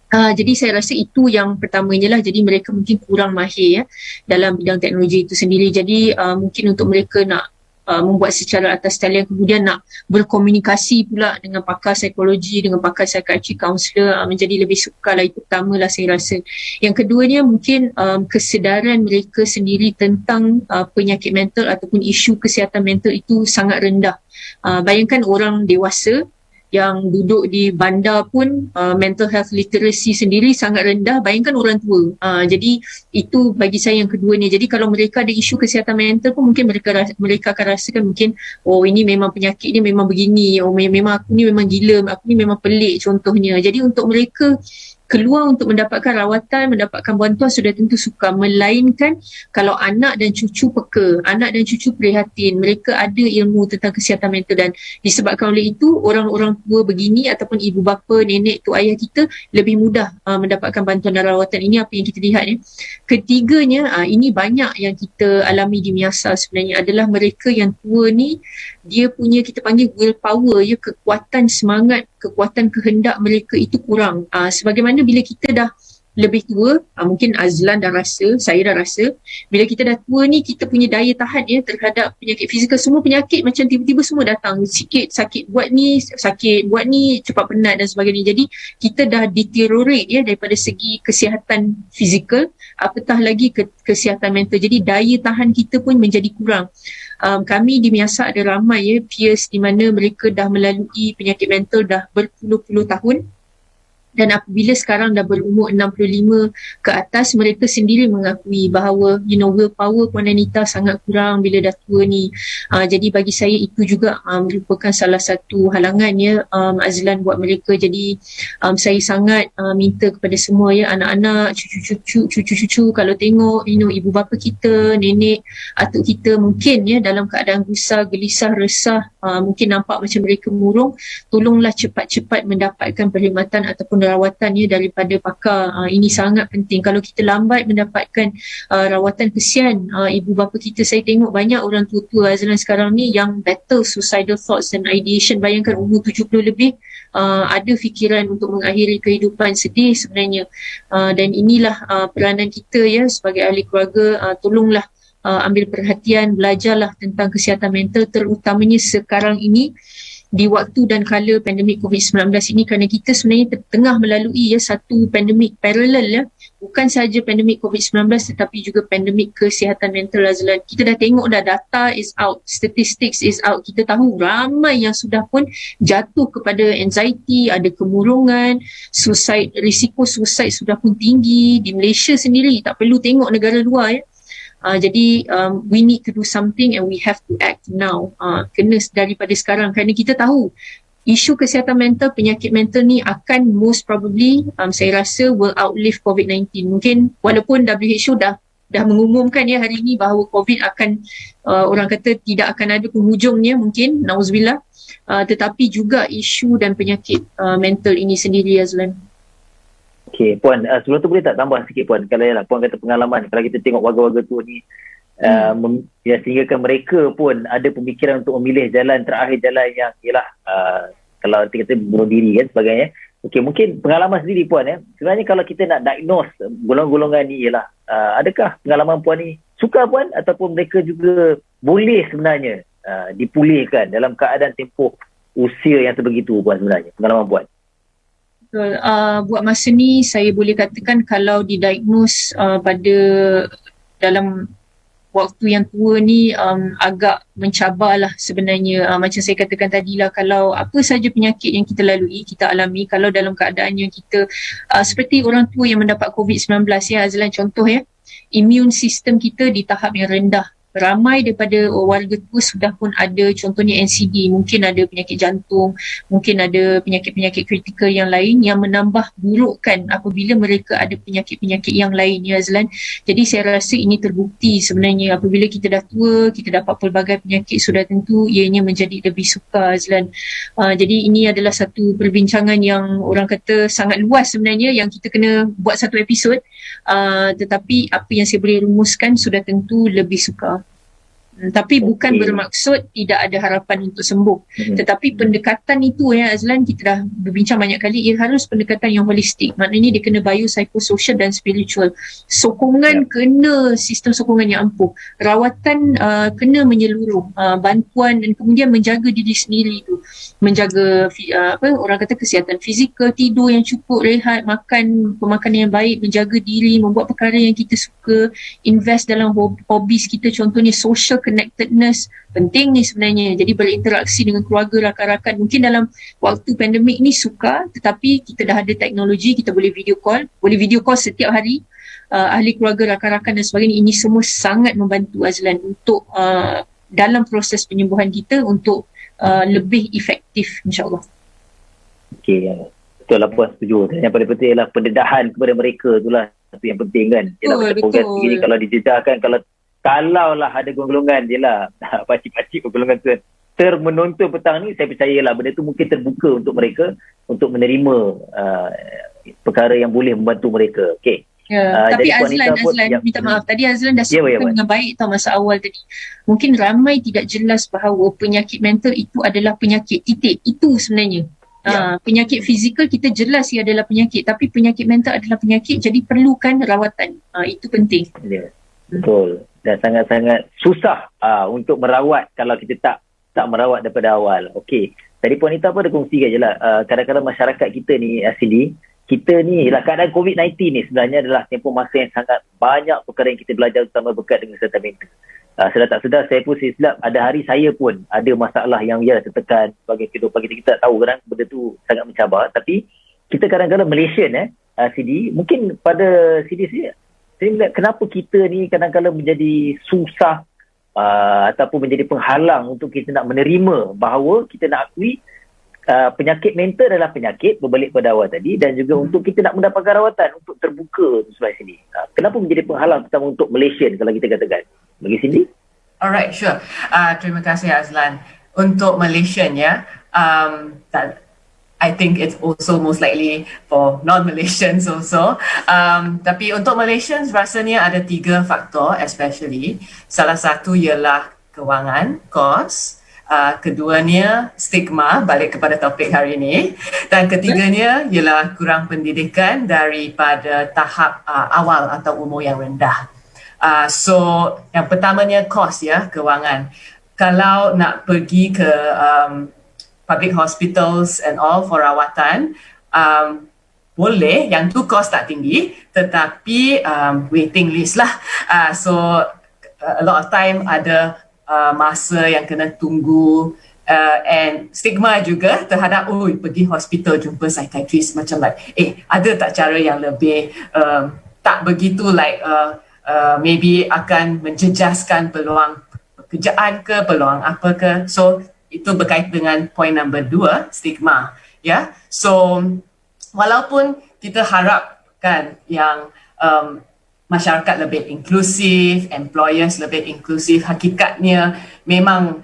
Jadi saya rasa itu yang pertamanya lah. Jadi mereka mungkin kurang mahir dalam bidang teknologi itu sendiri. Jadi mungkin untuk mereka nak membuat secara atas talian, kemudian nak berkomunikasi pula dengan pakar psikologi, dengan pakar psychiatry counselor, menjadi lebih sukar lah. Itu pertama lah saya rasa. Yang keduanya mungkin kesedaran mereka sendiri tentang penyakit mental ataupun isu kesihatan mental itu sangat rendah. Bayangkan orang dewasa yang duduk di bandar pun mental health literacy sendiri sangat rendah, bayangkan orang tua. Jadi itu bagi saya yang kedua ni. Jadi kalau mereka ada isu kesihatan mental pun mungkin mereka akan rasakan mungkin, oh ini memang penyakit ni memang begini, oh memang aku ni memang gila, aku ni memang pelik contohnya. Jadi untuk mereka keluar untuk mendapatkan rawatan, mendapatkan bantuan sudah tentu sukar. Melainkan kalau anak dan cucu peka, anak dan cucu prihatin, mereka ada ilmu tentang kesihatan mental, dan disebabkan oleh itu orang-orang tua begini ataupun ibu bapa, nenek tu ayah kita lebih mudah mendapatkan bantuan dan rawatan. Ini apa yang kita lihat ya. Ketiganya, ini banyak yang kita alami di Miasa sebenarnya, adalah mereka yang tua ni, dia punya kita panggil willpower ya, kekuatan semangat, kekuatan kehendak mereka itu kurang. Sebagaimana bila kita dah lebih tua, mungkin Azlan dah rasa, saya dah rasa, bila kita dah tua ni, kita punya daya tahan ya terhadap penyakit fizikal, semua penyakit macam tiba-tiba semua datang, sikit sakit buat ni, cepat penat dan sebagainya. Jadi kita dah deteriorate ya daripada segi kesihatan fizikal, apatah lagi kesihatan mental. Jadi daya tahan kita pun menjadi kurang. Kami di Miasa ada ramai ya peers di mana mereka dah melalui penyakit mental dah berpuluh-puluh tahun, Dan apabila sekarang dah berumur 65 ke atas, mereka sendiri mengakui bahawa willpower Puan Anita sangat kurang bila dah tua ni. Jadi bagi saya itu juga merupakan salah satu halangan ya Azlan buat mereka. Jadi saya sangat minta kepada semua ya, anak-anak, cucu-cucu kalau tengok ibu bapa kita, nenek, atuk kita mungkin ya dalam keadaan gusar, gelisah, resah, mungkin nampak macam mereka murung, tolonglah cepat-cepat mendapatkan perkhidmatan ataupun rawatan ya daripada pakar. Ini sangat penting. Kalau kita lambat mendapatkan rawatan, kesian ibu bapa kita. Saya tengok banyak orang tua-tua Azlan sekarang ni yang battle suicidal thoughts dan ideation. Bayangkan umur 70 lebih ada fikiran untuk mengakhiri kehidupan, sedih sebenarnya. Dan inilah peranan kita ya sebagai ahli keluarga, tolonglah ambil perhatian, belajarlah tentang kesihatan mental, terutamanya sekarang ini di waktu dan kala pandemik COVID-19 ini, kerana kita sebenarnya tengah melalui ya satu pandemik paralel ya, bukan sahaja pandemik COVID-19 tetapi juga pandemik kesihatan mental Azlan. Kita dah tengok dah, data is out, statistics is out. Kita tahu ramai yang sudah pun jatuh kepada anxiety, ada kemurungan, risiko suicide sudah pun tinggi di Malaysia sendiri, tak perlu tengok negara luar ya. Jadi we need to do something and we have to act now. Kena daripada sekarang, kerana kita tahu isu kesihatan mental, penyakit mental ni akan most probably saya rasa will outlive COVID-19. Mungkin walaupun WHO dah mengumumkan ya hari ini bahawa COVID akan orang kata tidak akan ada penghujungnya mungkin, nauzubillah, tetapi juga isu dan penyakit mental ini sendiri Azlan. Okey, Puan, sebelum tu boleh tak tambah sikit Puan? Kalau Puan kata pengalaman, kalau kita tengok warga-warga tua ni, sehinggakan mereka pun ada pemikiran untuk memilih jalan terakhir, jalan yang kalau kita bunuh diri kan sebagainya. Okey, mungkin pengalaman sendiri Puan sebenarnya kalau kita nak diagnose golongan-golongan ni adakah pengalaman Puan ni sukar Puan, ataupun mereka juga boleh sebenarnya dipulihkan dalam keadaan tempoh usia yang sebegitu Puan sebenarnya, pengalaman Puan? Betul. Buat masa ni saya boleh katakan kalau didiagnose pada dalam waktu yang tua ni agak mencabarlah sebenarnya. Macam saya katakan tadi lah, kalau apa saja penyakit yang kita lalui, kita alami, kalau dalam keadaan yang kita seperti orang tua yang mendapat COVID-19 ya Azlan, contoh ya, immune system kita di tahap yang rendah. Ramai daripada warga tua sudah pun ada contohnya NCD, mungkin ada penyakit jantung, mungkin ada penyakit-penyakit kritikal yang lain yang menambah burukkan apabila mereka ada penyakit-penyakit yang lain ya Azlan. Jadi saya rasa ini terbukti sebenarnya apabila kita dah tua, kita dapat pelbagai penyakit, sudah tentu ianya menjadi lebih sukar Azlan. Jadi ini adalah satu perbincangan yang orang kata sangat luas sebenarnya, yang kita kena buat satu episod, tetapi apa yang saya boleh rumuskan sudah tentu lebih sukar. Tapi bukan bermaksud tidak ada harapan untuk sembuh. Tetapi pendekatan itu ya Azlan, kita dah berbincang banyak kali, ia harus pendekatan yang holistik. Maknanya dia kena biopsychosocial dan spiritual. Sokongan kena sistem sokongan yang ampuh. Rawatan kena menyeluruh. Bantuan dan kemudian menjaga diri sendiri tu. Menjaga orang kata kesihatan fizikal, tidur yang cukup, rehat, makan pemakanan yang baik, menjaga diri, membuat perkara yang kita suka, invest dalam hobbies kita, contohnya social connectedness penting ni sebenarnya. Jadi berinteraksi dengan keluarga, rakan-rakan. Mungkin dalam waktu pandemik ni sukar, tetapi kita dah ada teknologi, kita boleh video call setiap hari, ahli keluarga, rakan-rakan dan sebagainya. Ini semua sangat membantu Azlan untuk dalam proses penyembuhan kita untuk lebih efektif insyaAllah. Okey, betul lah Puan, setuju. Yang paling penting ialah pendedahan kepada mereka, itulah satu yang penting kan. Betul. Kalau dijejakkan, kalau lah ada golongan je lah pakcik-pakcik golongan menonton petang ni, saya percayalah benda tu mungkin terbuka untuk mereka untuk menerima perkara yang boleh membantu mereka. Okey. Tapi Azlan minta maaf, tadi Azlan dah sebutkan dengan baik tau masa awal tadi. Mungkin ramai tidak jelas bahawa penyakit mental itu adalah penyakit, titik. Itu sebenarnya. Penyakit fizikal kita jelas ia adalah penyakit, tapi penyakit mental adalah penyakit, jadi perlukan rawatan. Itu penting. Betul. Dan sangat-sangat susah untuk merawat kalau kita tak merawat daripada awal. Okey. Tadi Puan Anita pun ada kongsikan je lah. Kadang-kadang masyarakat kita ni, Cindy, kita ni keadaan COVID-19 ni sebenarnya adalah tempoh masa yang sangat banyak perkara yang kita belajar, terutama berkait dengan kesihatan mental. Sedar tak sedar saya pun silap, ada hari saya pun ada masalah yang tertekan sebagai kehidupan kita tak tahu kadang benda tu sangat mencabar, tapi kita kadang-kadang Malaysian CD, mungkin pada CD saya melihat kenapa kita ni kadang-kadang menjadi susah ataupun menjadi penghalang untuk kita nak menerima bahawa kita nak akui penyakit mental adalah penyakit, berbalik pada awal tadi, dan juga untuk kita nak mendapatkan rawatan untuk terbuka sebelah sini. Kenapa menjadi penghalang pertama untuk Malaysian kalau kita katakan? Bagi Cindy? Alright, sure. Terima kasih Azlan. Untuk Malaysian I think it's also most likely for non-Malaysians also. Tapi untuk Malaysians rasanya ada 3 faktor especially. Salah satu ialah kewangan, kos. Keduanya stigma, balik kepada topik hari ini. Dan ketiganya ialah kurang pendidikan daripada tahap awal atau umur yang rendah. So yang pertamanya kos kewangan. Kalau nak pergi ke public hospitals and all for rawatan, boleh, yang tu kos tak tinggi, tetapi waiting list lah. So a lot of time ada masa yang kena tunggu, and stigma juga terhadap pergi hospital jumpa psychiatrist, macam like ada tak cara yang lebih tak begitu like maybe akan menjejaskan peluang pekerjaan ke, peluang apa ke. So itu berkait dengan point number 2, stigma. So walaupun kita harapkan yang masyarakat lebih inklusif, employers lebih inklusif, hakikatnya memang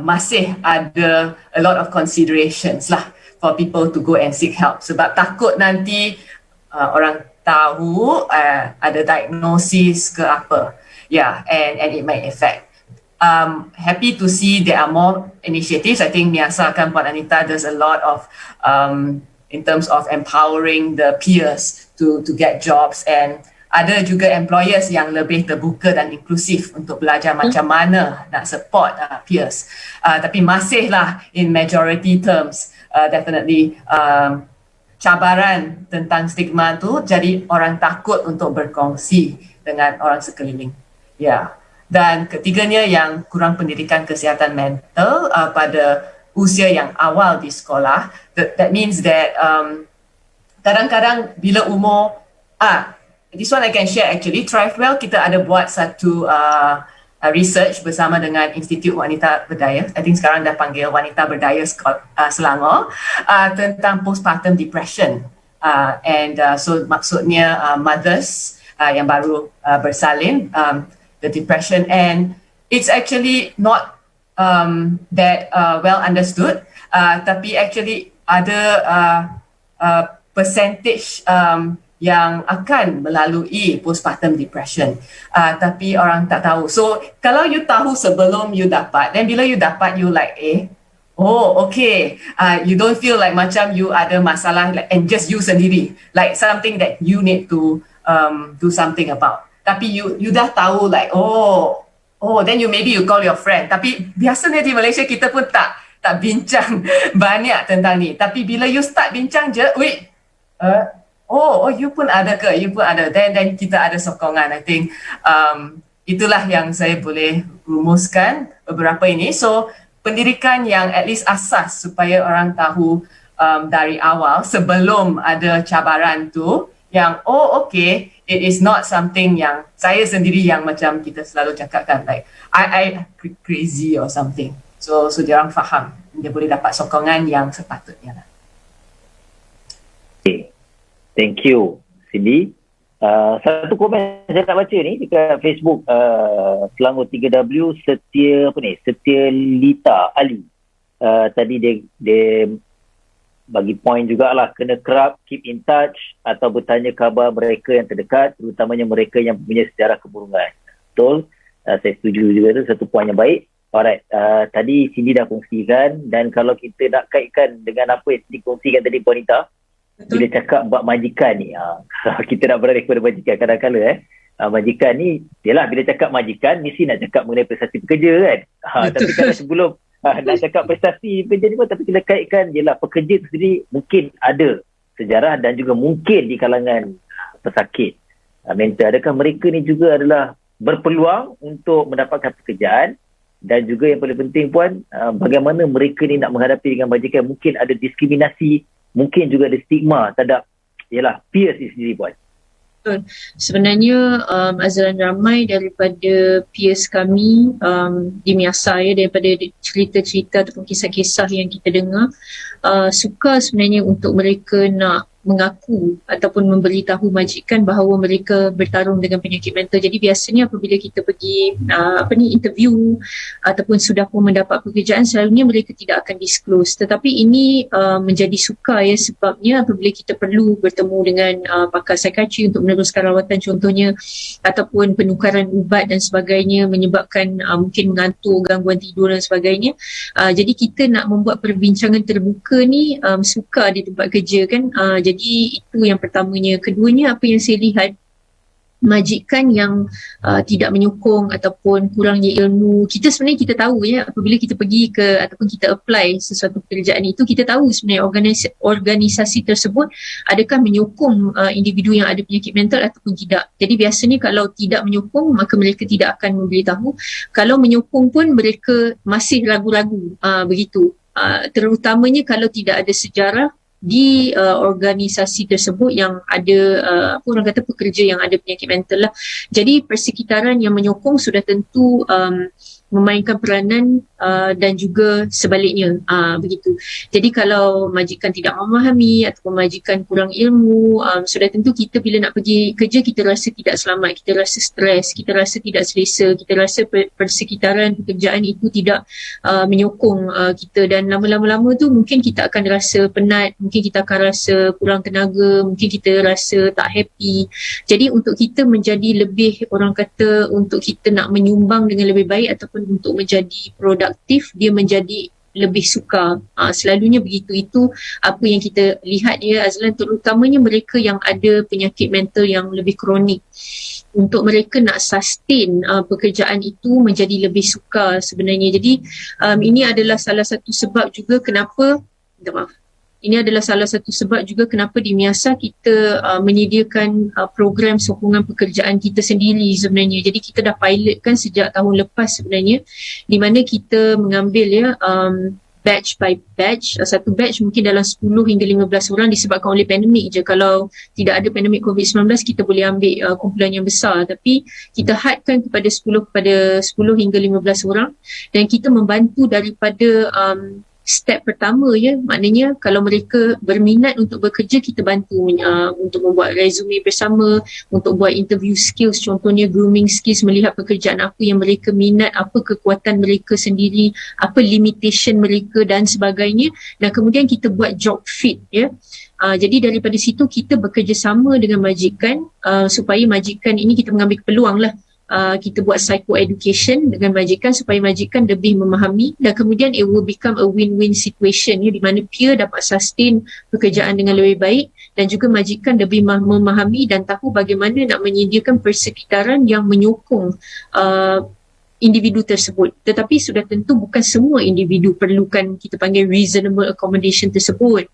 masih ada a lot of considerations lah for people to go and seek help, sebab takut nanti orang tahu ada diagnosis ke apa, and it might affect. Happy to see there are more initiatives. I think Miasa Puan Anita does a lot of in terms of empowering the peers to get jobs, and ada juga employers yang lebih terbuka dan inklusif untuk belajar macam mana nak support peers. Tapi masihlah in majority terms definitely cabaran tentang stigma tu jadi orang takut untuk berkongsi dengan orang sekeliling. Dan ketiganya yang kurang pendidikan kesihatan mental pada usia yang awal di sekolah. That means that kadang-kadang bila umur this one I can share actually. Thrivewell kita ada buat satu research bersama dengan Institut Wanita Berdaya. I think sekarang dah panggil Wanita Berdaya Selangor, tentang postpartum depression. So maksudnya mothers yang baru bersalin, the depression, and it's actually not that well understood, tapi actually ada percentage yang akan melalui postpartum depression, tapi orang tak tahu. So kalau you tahu sebelum you dapat, then bila you dapat you like okay, you don't feel like macam you ada masalah like, and just you sendiri, like something that you need to do something about. Tapi you dah tahu like then you call your friend. Tapi biasanya di Malaysia kita pun tak bincang banyak tentang ni. Tapi bila you start bincang je, you pun ada ke? You pun ada. Then kita ada sokongan. I think itulah yang saya boleh rumuskan beberapa ini. So pendidikan yang at least asas supaya orang tahu dari awal sebelum ada cabaran tu, yang okay, it is not something yang saya sendiri yang macam kita selalu cakapkan like I crazy or something. So dia orang faham, dia boleh dapat sokongan yang sepatutnya lah. Okay. Thank you Cindy. Satu komen saya nak baca ni dekat Facebook Selangor 3W Setia Lita Ali. Tadi dia bagi point jugalah, kena kerap keep in touch atau bertanya khabar mereka yang terdekat, terutamanya mereka yang punya sejarah keburungan. Betul, saya setuju juga, tu satu point yang baik. Alright, tadi Cindy dah kongsikan, dan kalau kita nak kaitkan dengan apa yang dikongsikan tadi Puan Anita, bila cakap bab majikan ni, kita nak beralih kepada majikan kadang-kadang majikan ni, yalah bila cakap majikan mesti nak cakap mengenai prestasi pekerja kan. Tapi kalau sebelum nak cakap prestasi pekerja ni pun, tapi kita kaitkan jelah pekerja tu sendiri mungkin ada sejarah dan juga mungkin di kalangan pesakit mental. Adakah mereka ni juga adalah berpeluang untuk mendapatkan pekerjaan, dan juga yang paling penting Puan, bagaimana mereka ni nak menghadapi dengan majikan, mungkin ada diskriminasi mungkin juga ada stigma terhadap peers itu sendiri, Puan. Sebenarnya Azlan, ramai daripada peers kami di Miasa daripada cerita-cerita ataupun kisah-kisah yang kita dengar, suka sebenarnya untuk mereka nak mengaku ataupun memberitahu majikan bahawa mereka bertarung dengan penyakit mental. Jadi biasanya apabila kita pergi interview ataupun sudah pun mendapat pekerjaan, selalunya mereka tidak akan disclose. Tetapi ini menjadi suka sebabnya apabila kita perlu bertemu dengan pakar psikiatri untuk meneruskan rawatan contohnya, ataupun penukaran ubat dan sebagainya menyebabkan mungkin mengantuk, gangguan tidur dan sebagainya. Jadi kita nak membuat perbincangan terbuka ni suka di tempat kerja kan. Jadi itu yang pertamanya. Keduanya, apa yang saya lihat, majikan yang tidak menyokong ataupun kurangnya ilmu. Kita sebenarnya tahu apabila kita pergi ke ataupun kita apply sesuatu pekerjaan itu, kita tahu sebenarnya organisasi tersebut adakah menyokong individu yang ada penyakit mental ataupun tidak. Jadi biasanya kalau tidak menyokong, maka mereka tidak akan memberitahu. Kalau menyokong pun mereka masih ragu-ragu, begitu. Terutamanya kalau tidak ada sejarah di organisasi tersebut yang ada orang kata pekerja yang ada penyakit mental lah. Jadi persekitaran yang menyokong sudah tentu memainkan peranan dan juga sebaliknya, begitu. Jadi kalau majikan tidak memahami ataupun majikan kurang ilmu, sudah tentu kita bila nak pergi kerja kita rasa tidak selamat, kita rasa stres, kita rasa tidak selesa, kita rasa persekitaran pekerjaan itu tidak menyokong kita, dan lama-lama tu mungkin kita akan rasa penat, mungkin kita akan rasa kurang tenaga, mungkin kita rasa tak happy. Jadi untuk kita menjadi lebih, orang kata, untuk kita nak menyumbang dengan lebih baik ataupun untuk menjadi produktif, dia menjadi lebih suka. Selalunya begitu. Itu apa yang kita lihat Azlan, terutamanya mereka yang ada penyakit mental yang lebih kronik. Untuk mereka nak sustain pekerjaan itu menjadi lebih suka sebenarnya. Jadi ini adalah salah satu sebab juga kenapa, ini adalah salah satu sebab juga kenapa di Miasa kita menyediakan program sokongan pekerjaan kita sendiri sebenarnya. Jadi kita dah pilotkan sejak tahun lepas sebenarnya, di mana kita mengambil batch by batch. Satu batch mungkin dalam 10 hingga 15 orang disebabkan oleh pandemik je. Kalau tidak ada pandemik COVID-19 kita boleh ambil kumpulan yang besar, tapi kita hadkan kepada 10 hingga 15 orang, dan kita membantu daripada step pertama maknanya kalau mereka berminat untuk bekerja, kita bantu untuk membuat resume bersama, untuk buat interview skills, contohnya grooming skills, melihat pekerjaan apa yang mereka minat, apa kekuatan mereka sendiri, apa limitation mereka dan sebagainya, dan kemudian kita buat job fit jadi daripada situ kita bekerjasama dengan majikan supaya majikan ini, kita mengambil peluang lah. Kita buat psychoeducation dengan majikan supaya majikan lebih memahami, dan kemudian it will become a win-win situation di mana peer dapat sustain pekerjaan dengan lebih baik, dan juga majikan lebih memahami dan tahu bagaimana nak menyediakan persekitaran yang menyokong individu tersebut. Tetapi sudah tentu bukan semua individu perlukan, kita panggil reasonable accommodation tersebut.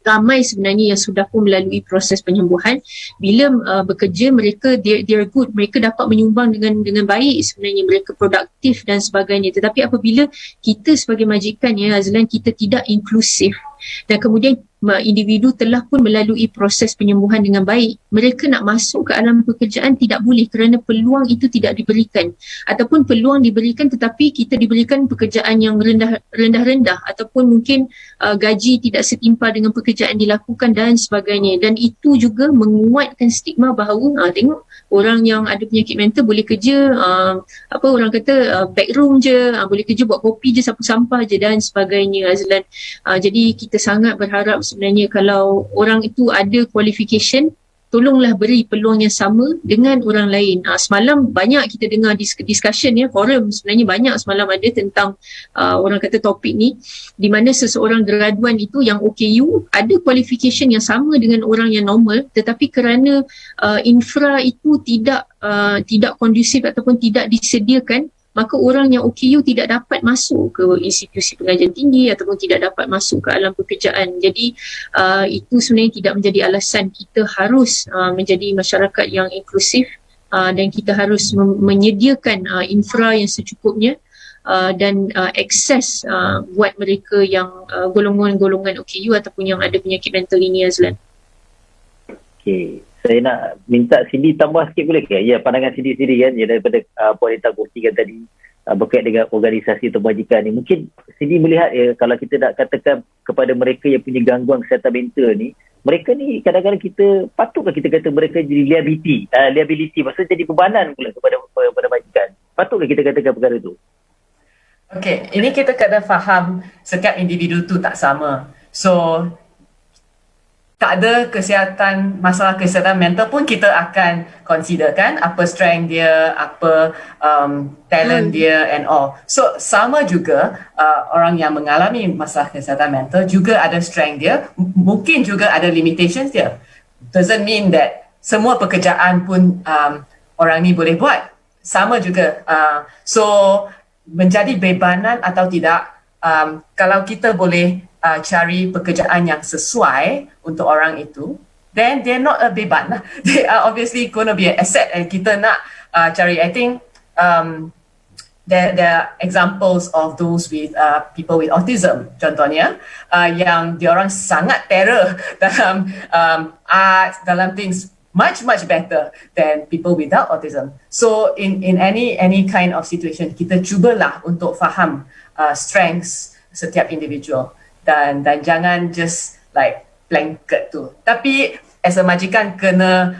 Ramai sebenarnya yang sudah pun melalui proses penyembuhan. Bila bekerja, mereka they're good, mereka dapat menyumbang dengan baik sebenarnya, mereka produktif dan sebagainya. Tetapi apabila kita sebagai majikan Azlan, kita tidak inklusif, dan kemudian individu telah pun melalui proses penyembuhan dengan baik, mereka nak masuk ke alam pekerjaan tidak boleh kerana peluang itu tidak diberikan, ataupun peluang diberikan tetapi kita diberikan pekerjaan yang rendah-rendah, ataupun mungkin gaji tidak setimpal dengan pekerjaan dilakukan dan sebagainya. Dan itu juga menguatkan stigma bahawa tengok orang yang ada penyakit mental boleh kerja orang kata backroom je, boleh kerja buat kopi je, sapu sampah je dan sebagainya, Azlan. Jadi kita sangat berharap sebenarnya kalau orang itu ada qualification, tolonglah beri peluang yang sama dengan orang lain. Semalam banyak kita dengar discussion forum sebenarnya banyak semalam ada tentang orang kata topik ni, di mana seseorang graduan itu yang OKU ada qualification yang sama dengan orang yang normal, tetapi kerana infra itu tidak kondusif ataupun tidak disediakan, maka orang yang OKU tidak dapat masuk ke institusi pengajian tinggi ataupun tidak dapat masuk ke alam pekerjaan. Jadi itu sebenarnya tidak menjadi alasan. Kita harus menjadi masyarakat yang inklusif dan kita harus menyediakan infra yang secukupnya dan akses buat mereka yang golongan-golongan OKU ataupun yang ada penyakit mental ini, Azlan. Okey, saya nak minta Cindy tambah sikit boleh ke? Ya, pandangan Cindy sendiri kan, ya, daripada poin yang kongsikan tadi berkait dengan organisasi atau majikan ni. Mungkin Cindy melihat kalau kita nak katakan kepada mereka yang punya gangguan kesihatan mental ni, mereka ni kadang-kadang kita, patutkah kita kata mereka jadi liability, maksudnya jadi bebanan pula kepada majikan. Patutkah kita katakan perkara tu? Okey, ini kita kena faham setiap individu tu tak sama. So, tak ada masalah kesihatan mental pun kita akan consider kan, apa strength dia, apa talent dia and all. So sama juga orang yang mengalami masalah kesihatan mental juga ada strength dia, mungkin juga ada limitations dia. Doesn't mean that semua pekerjaan pun orang ni boleh buat. Sama juga. So menjadi bebanan atau tidak, kalau kita boleh cari pekerjaan yang sesuai untuk orang itu, then they're not a beban lah. They are obviously going to be an asset, and kita nak cari. I think there are examples of those with people with autism, contohnya, yang diorang sangat terror dalam art, dalam things much better than people without autism. So in any kind of situation, kita cubalah untuk faham strengths setiap individual. Dan jangan just like blanket tu. Tapi as a majikan kena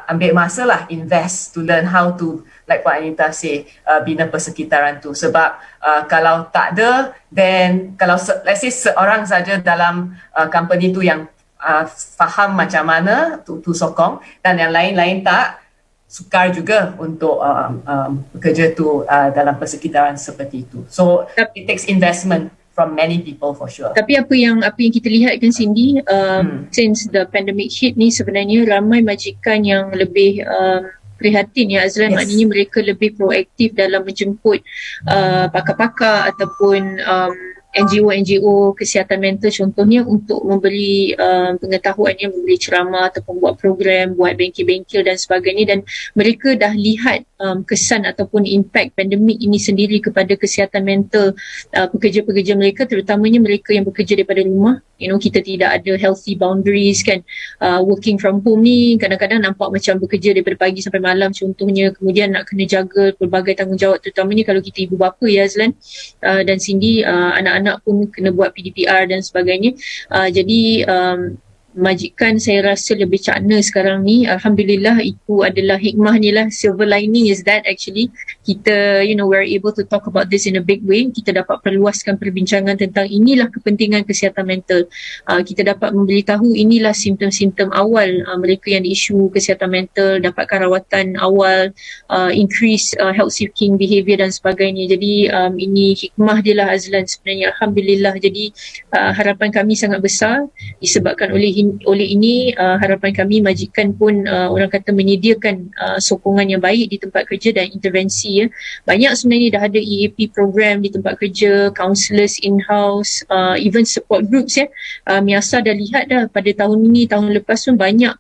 ambil masa lah, invest to learn how to, like what Anita say, bina persekitaran tu. Sebab kalau tak ada, then kalau let's say seorang saja dalam company tu yang faham macam mana tu sokong, dan yang lain-lain tak, sukar juga untuk bekerja tu dalam persekitaran seperti itu. So it takes investment from many people for sure. Tapi apa yang kita lihat kan, Cindy, since the pandemic hit ni, sebenarnya ramai majikan yang lebih prihatin ya, Azlan. Yes. Maknanya mereka lebih proaktif dalam menjemput pakar-pakar ataupun NGO kesihatan mental contohnya, untuk memberi pengetahuan, memberi ceramah ataupun buat program, buat bengkel-bengkel dan sebagainya. Dan mereka dah lihat kesan ataupun impact pandemik ini sendiri kepada kesihatan mental pekerja-pekerja mereka, terutamanya mereka yang bekerja daripada rumah. Kita tidak ada healthy boundaries kan. Working from home ni kadang-kadang nampak macam bekerja daripada pagi sampai malam contohnya, kemudian nak kena jaga pelbagai tanggungjawab, terutamanya kalau kita ibu bapa ya, Azlan dan Cindy, anak-anak pun kena buat PDPR dan sebagainya. Jadi majikan saya rasa lebih cakna sekarang ni. Alhamdulillah, itu adalah hikmah ni lah. Silver lining is that actually kita we're able to talk about this in a big way. Kita dapat perluaskan perbincangan tentang inilah kepentingan kesihatan mental. Kita dapat memberitahu inilah simptom-simptom awal mereka yang isu kesihatan mental, dapatkan rawatan awal, increase health seeking behavior dan sebagainya. Jadi ini hikmah dia lah, Azlan, sebenarnya. Alhamdulillah. Jadi harapan kami sangat besar disebabkan oleh ini, harapan kami majikan pun orang kata menyediakan sokongan yang baik di tempat kerja dan intervensi ya. Banyak sebenarnya dah ada EAP program di tempat kerja, counsellors in-house, even support groups ya. Miasa dah lihat dah pada tahun ini, tahun lepas pun banyak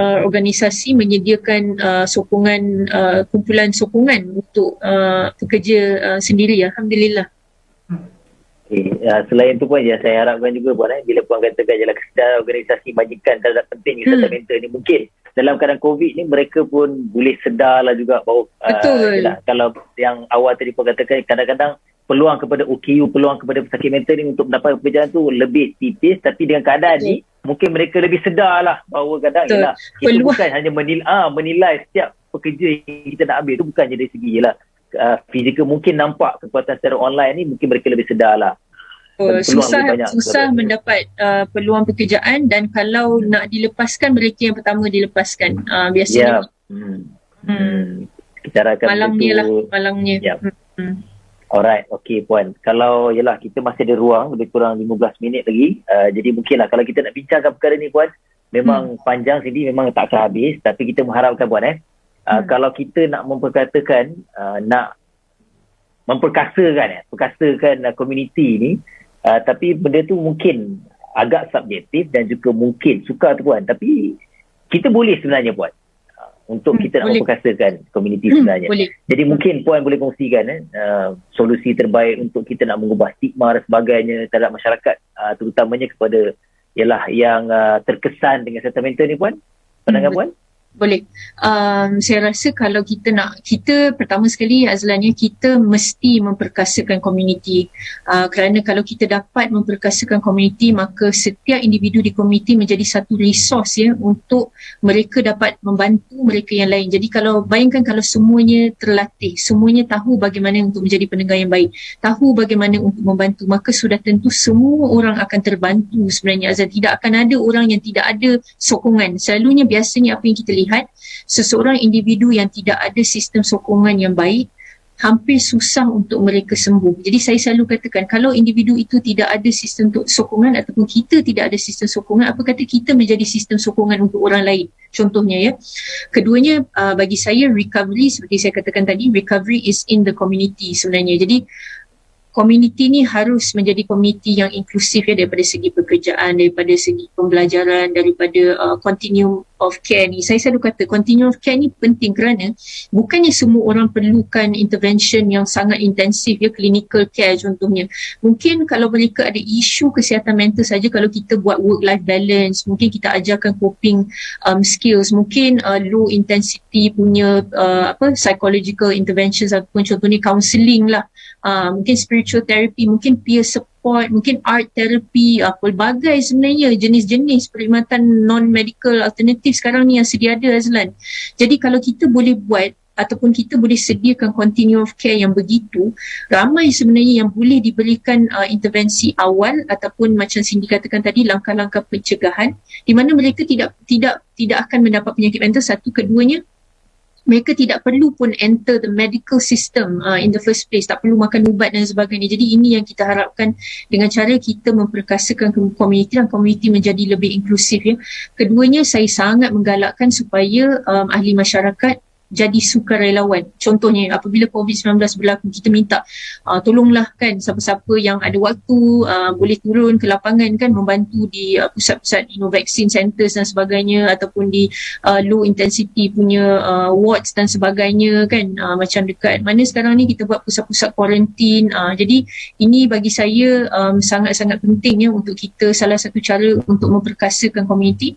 organisasi menyediakan sokongan, kumpulan sokongan untuk pekerja sendiri. Alhamdulillah. Selain itu pun saya harapkan juga bila puan katakan jelas kesedaran organisasi majikan terhadap penting kesihatan mental ni, mungkin dalam keadaan COVID ni mereka pun boleh sedarlah juga bahawa kalau yang awal tadi puan katakan kadang-kadang peluang kepada OKU, peluang kepada pesakit mental ni untuk mendapat pekerjaan tu lebih tipis, tapi dengan keadaan ni mungkin mereka lebih sedarlah bahawa kadang kita bukan hanya menilai setiap pekerja yang kita nak ambil tu bukan dari segi fizikal, mungkin nampak kekuatan secara online ni mungkin mereka lebih sedar lah. Susah mendapat peluang pekerjaan, dan kalau nak dilepaskan, mereka yang pertama dilepaskan biasanya. Malangnya. Alright, okay puan. Kalau kita masih ada ruang lebih kurang 15 minit lagi, jadi mungkinlah kalau kita nak bincangkan perkara ni puan, memang panjang sini, memang tak akan habis, tapi kita mengharapkan puan kalau kita nak memperkatakan, nak memperkasakan komuniti ni, tapi benda tu mungkin agak subjektif dan juga mungkin sukar tu puan, tapi kita boleh sebenarnya puan untuk kita nak boleh. memperkasakan komuniti sebenarnya. Boleh. Jadi mungkin Puan boleh kongsikan solusi terbaik untuk kita nak mengubah stigma dan sebagainya terhadap masyarakat, terutamanya kepada ialah yang terkesan dengan sentimental ni, Puan. Pandangan Puan? Boleh. Saya rasa kalau kita pertama sekali Azlan, kita mesti memperkasakan komuniti. Kerana kalau kita dapat memperkasakan komuniti, maka setiap individu di komuniti menjadi satu resource untuk mereka dapat membantu mereka yang lain. Jadi bayangkan kalau semuanya terlatih, semuanya tahu bagaimana untuk menjadi pendengar yang baik, tahu bagaimana untuk membantu, maka sudah tentu semua orang akan terbantu sebenarnya, Azlan. Tidak akan ada orang yang tidak ada sokongan. Selalunya biasanya apa yang kita lihat, seseorang individu yang tidak ada sistem sokongan yang baik, hampir susah untuk mereka sembuh. Jadi saya selalu katakan, kalau individu itu tidak ada sistem sokongan ataupun kita tidak ada sistem sokongan, apa kata kita menjadi sistem sokongan untuk orang lain, contohnya ya. Keduanya, bagi saya recovery, seperti saya katakan tadi, recovery is in the community sebenarnya. Jadi komuniti ni harus menjadi komuniti yang inklusif ya, daripada segi pekerjaan, daripada segi pembelajaran, daripada continuum of care ni. Saya selalu kata continuum of care ni penting kerana bukannya semua orang perlukan intervention yang sangat intensif ya, clinical care contohnya. Mungkin kalau mereka ada isu kesihatan mental saja, kalau kita buat work-life balance, mungkin kita ajarkan coping skills, mungkin low intensity punya psychological interventions ataupun contohnya counselling lah, mungkin spiritual therapy, mungkin peer support, mungkin art therapy, pelbagai sebenarnya jenis-jenis perkhidmatan non-medical alternatif sekarang ni yang sedia ada, Azlan. Jadi kalau kita boleh buat ataupun kita boleh sediakan continuum of care yang begitu, ramai sebenarnya yang boleh diberikan intervensi awal ataupun macam Cindy katakan tadi, langkah-langkah pencegahan di mana mereka tidak akan mendapat penyakit mental. Satu, keduanya mereka tidak perlu pun enter the medical system in the first place, tak perlu makan ubat dan sebagainya. Jadi ini yang kita harapkan dengan cara kita memperkasakan komuniti dan komuniti menjadi lebih inklusif ya. Keduanya, saya sangat menggalakkan supaya ahli masyarakat jadi sukarelawan. Contohnya apabila COVID-19 berlaku, kita minta tolonglah kan siapa-siapa yang ada waktu boleh turun ke lapangan kan, membantu di pusat-pusat vaksin centers dan sebagainya, ataupun di low intensity punya wards dan sebagainya kan, macam dekat mana sekarang ni kita buat pusat-pusat kuarantin. Jadi ini bagi saya sangat-sangat penting ya, untuk kita, salah satu cara untuk memperkasakan komuniti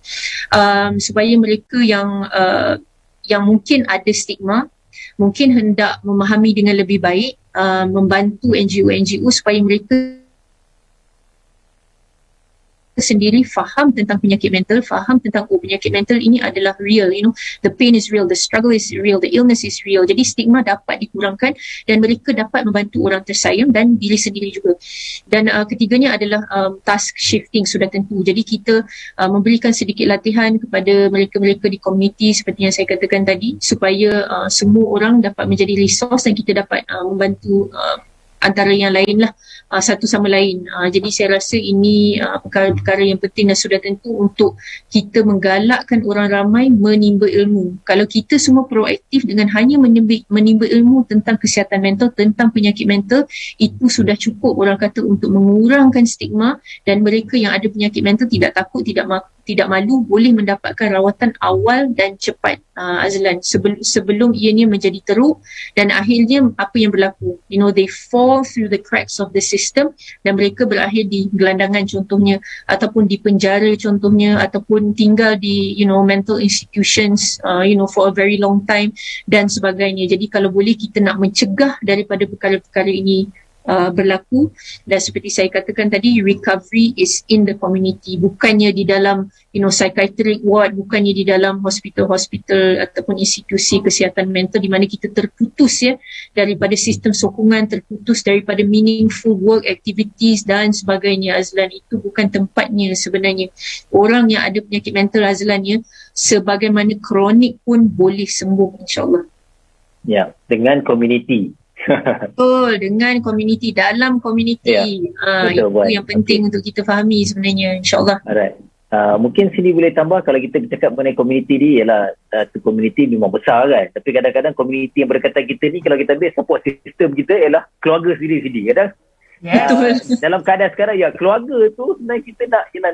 supaya mereka yang mungkin ada stigma, mungkin hendak memahami dengan lebih baik, membantu NGO-NGO supaya mereka sendiri faham tentang penyakit mental, faham tentang penyakit mental ini adalah real, the pain is real, the struggle is real, the illness is real. Jadi stigma dapat dikurangkan dan mereka dapat membantu orang tersayang dan diri sendiri juga. Dan ketiganya adalah task shifting, sudah tentu. Jadi kita memberikan sedikit latihan kepada mereka-mereka di komuniti seperti yang saya katakan tadi, supaya semua orang dapat menjadi resource dan kita dapat membantu antara yang lain lah, satu sama lain. Jadi saya rasa ini perkara-perkara yang penting dan sudah tentu untuk kita menggalakkan orang ramai menimba ilmu. Kalau kita semua proaktif dengan hanya menimba ilmu tentang kesihatan mental, tentang penyakit mental, itu sudah cukup orang kata untuk mengurangkan stigma, dan mereka yang ada penyakit mental tidak takut, tidak malu, boleh mendapatkan rawatan awal dan cepat, Azlan, sebelum ianya menjadi teruk dan akhirnya apa yang berlaku, they fall through the cracks of the system dan mereka berakhir di gelandangan contohnya, ataupun di penjara contohnya, ataupun tinggal di mental institutions for a very long time dan sebagainya. Jadi kalau boleh kita nak mencegah daripada perkara-perkara ini berlaku, dan seperti saya katakan tadi, recovery is in the community, bukannya di dalam psychiatric ward, bukannya di dalam hospital-hospital ataupun institusi kesihatan mental di mana kita terputus ya daripada sistem sokongan, terputus daripada meaningful work activities dan sebagainya, Azlan. Itu bukan tempatnya sebenarnya. Orang yang ada penyakit mental, Azlan, ya, sebagaimana kronik pun boleh sembuh, insyaAllah. Ya, dengan komuniti. Betul, dengan komuniti, dalam komuniti. Itu yang penting untuk kita fahami sebenarnya, insyaAllah. Alright. Mungkin sini boleh tambah, kalau kita bercakap mengenai komuniti ni, ialah satu komuniti memang besar kan, tapi kadang-kadang komuniti yang berdekatan kita ni, kalau kita ambil support system kita ialah keluarga sendiri-sendiri kadang. Dalam keadaan sekarang ya, keluarga tu sebenarnya kita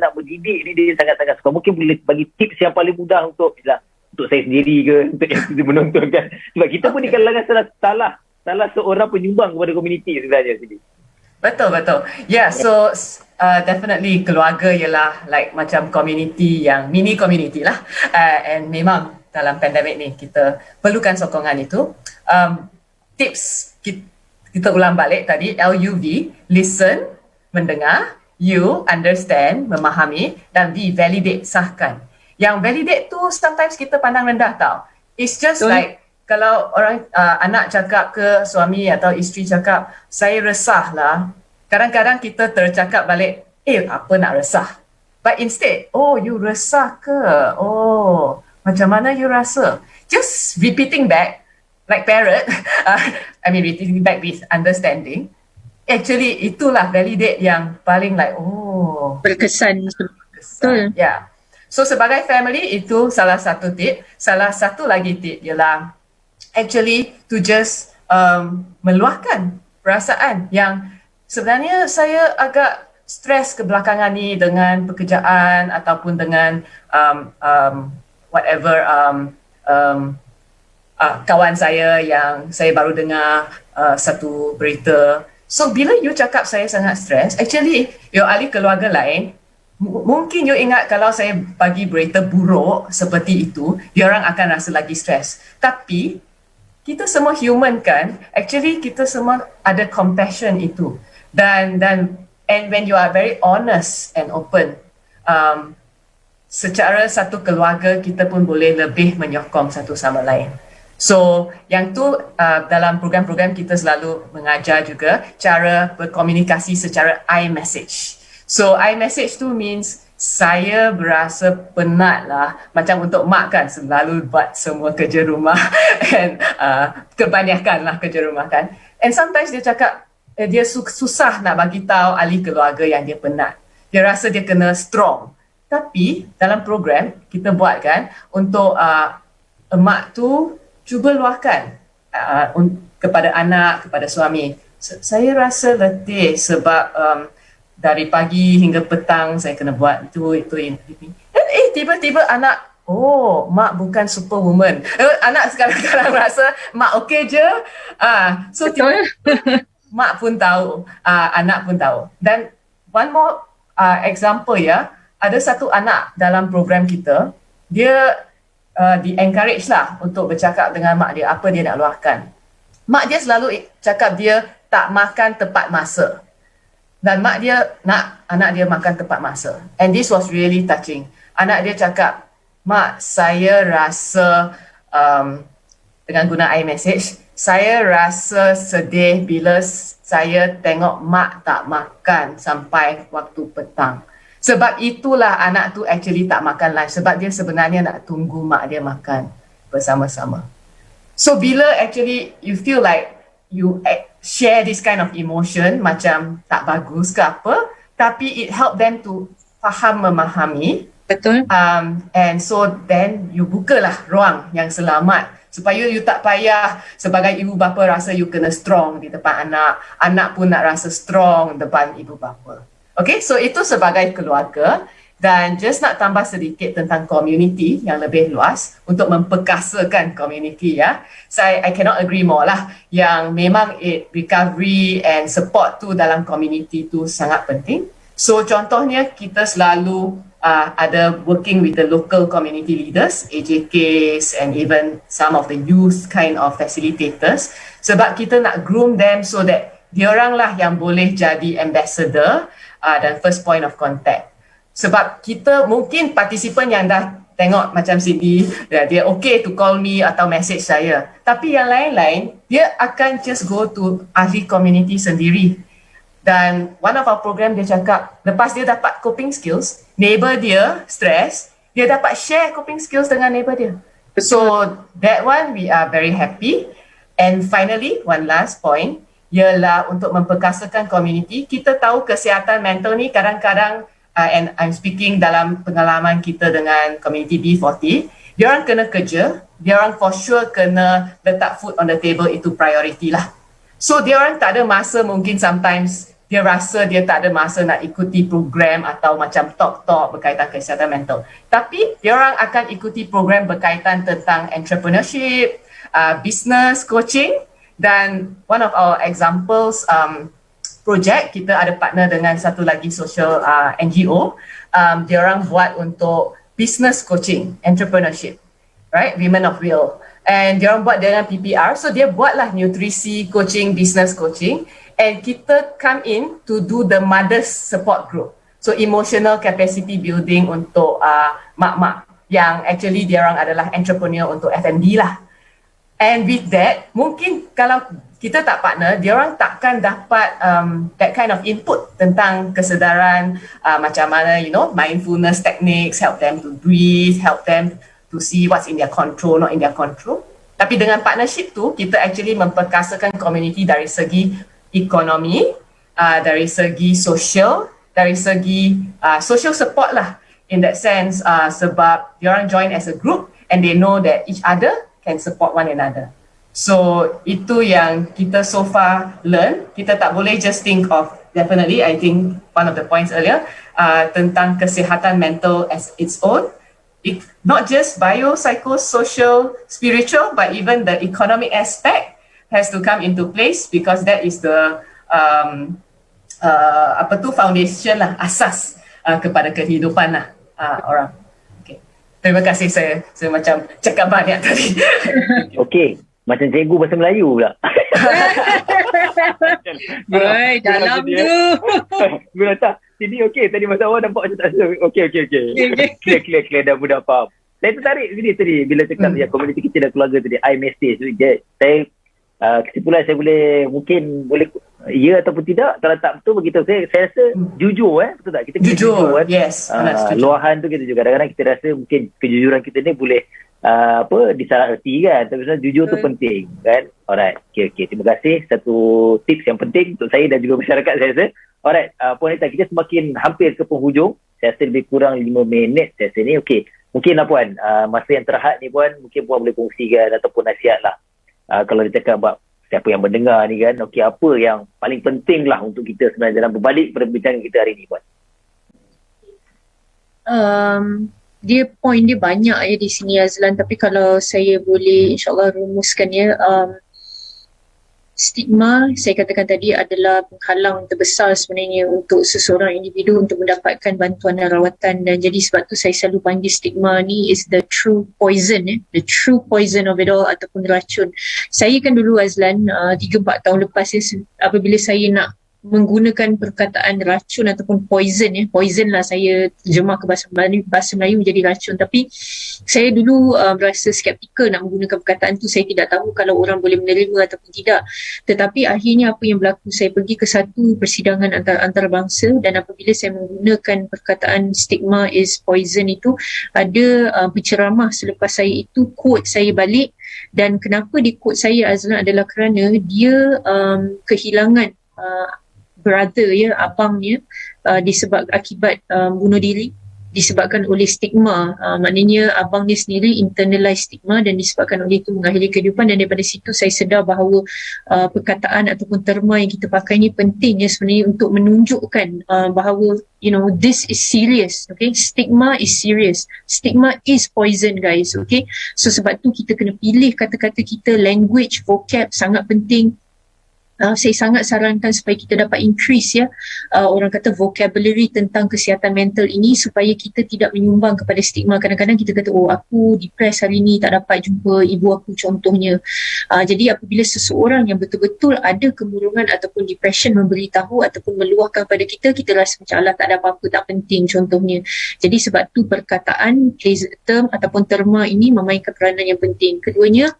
nak mendidik ni, dia sangat-sangat suka. Mungkin boleh bagi tips yang paling mudah untuk untuk saya sendiri ke, untuk yang menonton kan. Sebab kita pun di kalangan salah seorang penyumbang kepada komuniti sebenarnya sini. Betul. Yeah, so definitely keluarga ialah like macam community yang mini community lah. And memang dalam pandemik ni kita perlukan sokongan itu. Tips kita ulang balik tadi, LUV, listen, mendengar, U, understand, memahami, dan V, validate, sahkan. Yang validate tu sometimes kita pandang rendah tau. It's just like kalau orang anak cakap ke suami atau isteri cakap, saya resah lah. Kadang-kadang kita tercakap balik, apa nak resah? But instead, you resah ke? Macam mana you rasa? Just repeating back, like parrot, repeating back with understanding. Actually, itulah validate yang paling like, Berkesan. Betul. Yeah. So sebagai family, itu salah satu tip. Salah satu lagi tip ialah actually to just meluahkan perasaan yang sebenarnya saya agak stres kebelakangan ni dengan pekerjaan ataupun dengan kawan saya yang saya baru dengar satu berita. So bila you cakap saya sangat stres, actually your ahli keluarga lain mungkin you ingat kalau saya bagi berita buruk seperti itu, diorang akan rasa lagi stres. Tapi kita semua human kan, actually kita semua ada compassion itu. Dan when you are very honest and open, secara satu keluarga kita pun boleh lebih menyokong satu sama lain. So yang tu dalam program-program kita selalu mengajar juga cara berkomunikasi secara iMessage. So iMessage tu means saya berasa penat lah, macam untuk mak kan selalu buat semua kerja rumah and kebanyakan lah kerja rumah kan, and sometimes dia cakap dia susah nak bagi tahu ahli keluarga yang dia penat. Dia rasa dia kena strong. Tapi dalam program kita buat kan untuk emak tu cuba luahkan kepada anak, kepada suami. Saya rasa letih sebab dari pagi hingga petang saya kena buat itu ini. Dan tiba-tiba anak, mak bukan superwoman. Anak sekarang rasa mak okey je. So mak pun tahu, anak pun tahu. Dan one more example ya, ada satu anak dalam program kita, dia di-encourage lah untuk bercakap dengan mak dia, apa dia nak luahkan. Mak dia selalu cakap dia tak makan tepat masa. Dan mak dia nak anak dia makan tepat masa. And this was really touching. Anak dia cakap, mak, saya rasa, dengan guna iMessage, saya rasa sedih bila saya tengok mak tak makan sampai waktu petang. Sebab itulah anak tu actually tak makan lunch. Sebab dia sebenarnya nak tunggu mak dia makan bersama-sama. So bila actually you feel like you share this kind of emotion macam tak bagus ke apa, tapi it help them to faham, memahami. Betul. And so then you bukalah ruang yang selamat supaya you tak payah sebagai ibu bapa rasa you kena strong di depan anak. Anak pun nak rasa strong depan ibu bapa. Okay, so itu sebagai keluarga. Dan just nak tambah sedikit tentang community yang lebih luas untuk memperkasakan community ya. I cannot agree more lah. Yang memang recovery and support tu dalam community tu sangat penting. So contohnya kita selalu ada working with the local community leaders, AJKs and even some of the youth kind of facilitators. Sebab kita nak groom them so that diorang lah yang boleh jadi ambassador dan first point of contact. Sebab kita mungkin partisipan yang dah tengok macam Cindy, dia okay to call me atau message saya. Tapi yang lain-lain, dia akan just go to ahli community sendiri. Dan one of our program dia cakap, lepas dia dapat coping skills, neighbor dia stress, dia dapat share coping skills dengan neighbor dia. So that one we are very happy. And finally, one last point, ialah untuk memperkasakan community. Kita tahu kesihatan mental ni kadang-kadang, and I'm speaking dalam pengalaman kita dengan community B40, diorang kena kerja, diorang for sure kena letak food on the table, itu priority lah. So diorang tak ada masa mungkin sometimes dia rasa dia tak ada masa nak ikuti program atau macam talk-talk berkaitan kesihatan mental. Tapi diorang akan ikuti program berkaitan tentang entrepreneurship, business coaching, dan one of our examples project, kita ada partner dengan satu lagi social NGO, diorang buat untuk business coaching, entrepreneurship, right? Women of Will. And diorang buat dengan PPR, so dia buatlah nutrisi coaching, business coaching, and kita come in to do the mothers support group. So emotional capacity building untuk mak-mak yang actually diorang adalah entrepreneur untuk F&B lah. And with that, mungkin kalau kita tak partner, diorang takkan dapat that kind of input tentang kesedaran macam mana, mindfulness techniques, help them to breathe, help them to see what's in their control, not in their control. Tapi dengan partnership tu, kita actually memperkasakan community dari segi ekonomi, dari segi social, dari segi social support lah in that sense, sebab diorang join as a group and they know that each other can support one another. So itu yang kita so far learn. Kita tak boleh just think of, definitely I think one of the points earlier, tentang kesihatan mental as its own. Not just bio, psycho, social, spiritual, but even the economic aspect has to come into place because that is the foundation lah, asas kepada kehidupan lah orang. Okay. Terima kasih, saya macam cakap banyak tadi. Okey, macam cikgu bahasa Melayu pula. Oi, dalam tu. Guna tak? Sini okey, tadi masa awal nampak macam tak ada. Okey. Clear dah budak faham. Saya tertarik tadi bila cakap ya komuniti kita dan keluarga tadi, I message. Saya kesimpulan saya boleh ya ataupun tidak, kalau tak betul beritahu saya rasa jujur betul tak? Kita jujur kan? Yes, luahan tu kita juga kadang-kadang kita rasa mungkin kejujuran kita ni boleh disalah erti kan, tapi sebenarnya jujur tu penting kan. Alright, okay. Terima kasih, satu tips yang penting untuk saya dan juga masyarakat saya rasa. Alright, Puan Anita, kita semakin hampir ke penghujung, saya rasa lebih kurang 5 minit saya rasa ni. Okay, mungkin lah Puan, masa yang terhad ni Puan, mungkin Puan boleh kongsikan ataupun nasihat lah. Kalau dia cakap siapa yang mendengar ni kan, okey, apa yang paling penting lah untuk kita sebenarnya dalam berbalik perbincangan kita hari ni Puan? Point dia banyak di sini Azlan, tapi kalau saya boleh insyaAllah rumuskan stigma, saya katakan tadi, adalah penghalang terbesar sebenarnya untuk seseorang individu untuk mendapatkan bantuan dan rawatan, dan jadi sebab tu saya selalu panggil stigma ni is the true poison, the true poison of it all, ataupun racun. Saya kan dulu Azlan, 3-4 tahun lepas apabila saya nak menggunakan perkataan racun ataupun poison, poison lah saya terjemah ke bahasa Melayu menjadi racun, tapi saya dulu berasa skeptikal nak menggunakan perkataan tu. Saya tidak tahu kalau orang boleh menerima ataupun tidak, tetapi akhirnya apa yang berlaku, saya pergi ke satu persidangan antarabangsa, dan apabila saya menggunakan perkataan stigma is poison itu, ada penceramah selepas saya itu quote saya balik, dan kenapa dia quote saya Azlan adalah kerana dia kehilangan brother abangnya disebab akibat bunuh diri disebabkan oleh stigma. Maknanya abang dia sendiri internalize stigma, dan disebabkan oleh itu mengakhiri kehidupan. Dan daripada situ saya sedar bahawa perkataan ataupun terma yang kita pakai ni penting sebenarnya untuk menunjukkan bahawa this is serious. Okay, stigma is serious, stigma is poison guys. Okay, so sebab tu kita kena pilih kata-kata kita, language, vocab sangat penting. Saya sangat sarankan supaya kita dapat increase orang kata vocabulary tentang kesihatan mental ini, supaya kita tidak menyumbang kepada stigma. Kadang-kadang kita kata, aku depressed hari ni, tak dapat jumpa ibu aku contohnya. Jadi apabila seseorang yang betul-betul ada kemurungan ataupun depression memberitahu ataupun meluahkan pada kita, kita rasa macam alah tak ada apa-apa, tak penting contohnya. Jadi sebab tu perkataan, term ataupun terma ini memainkan peranan yang penting. Keduanya,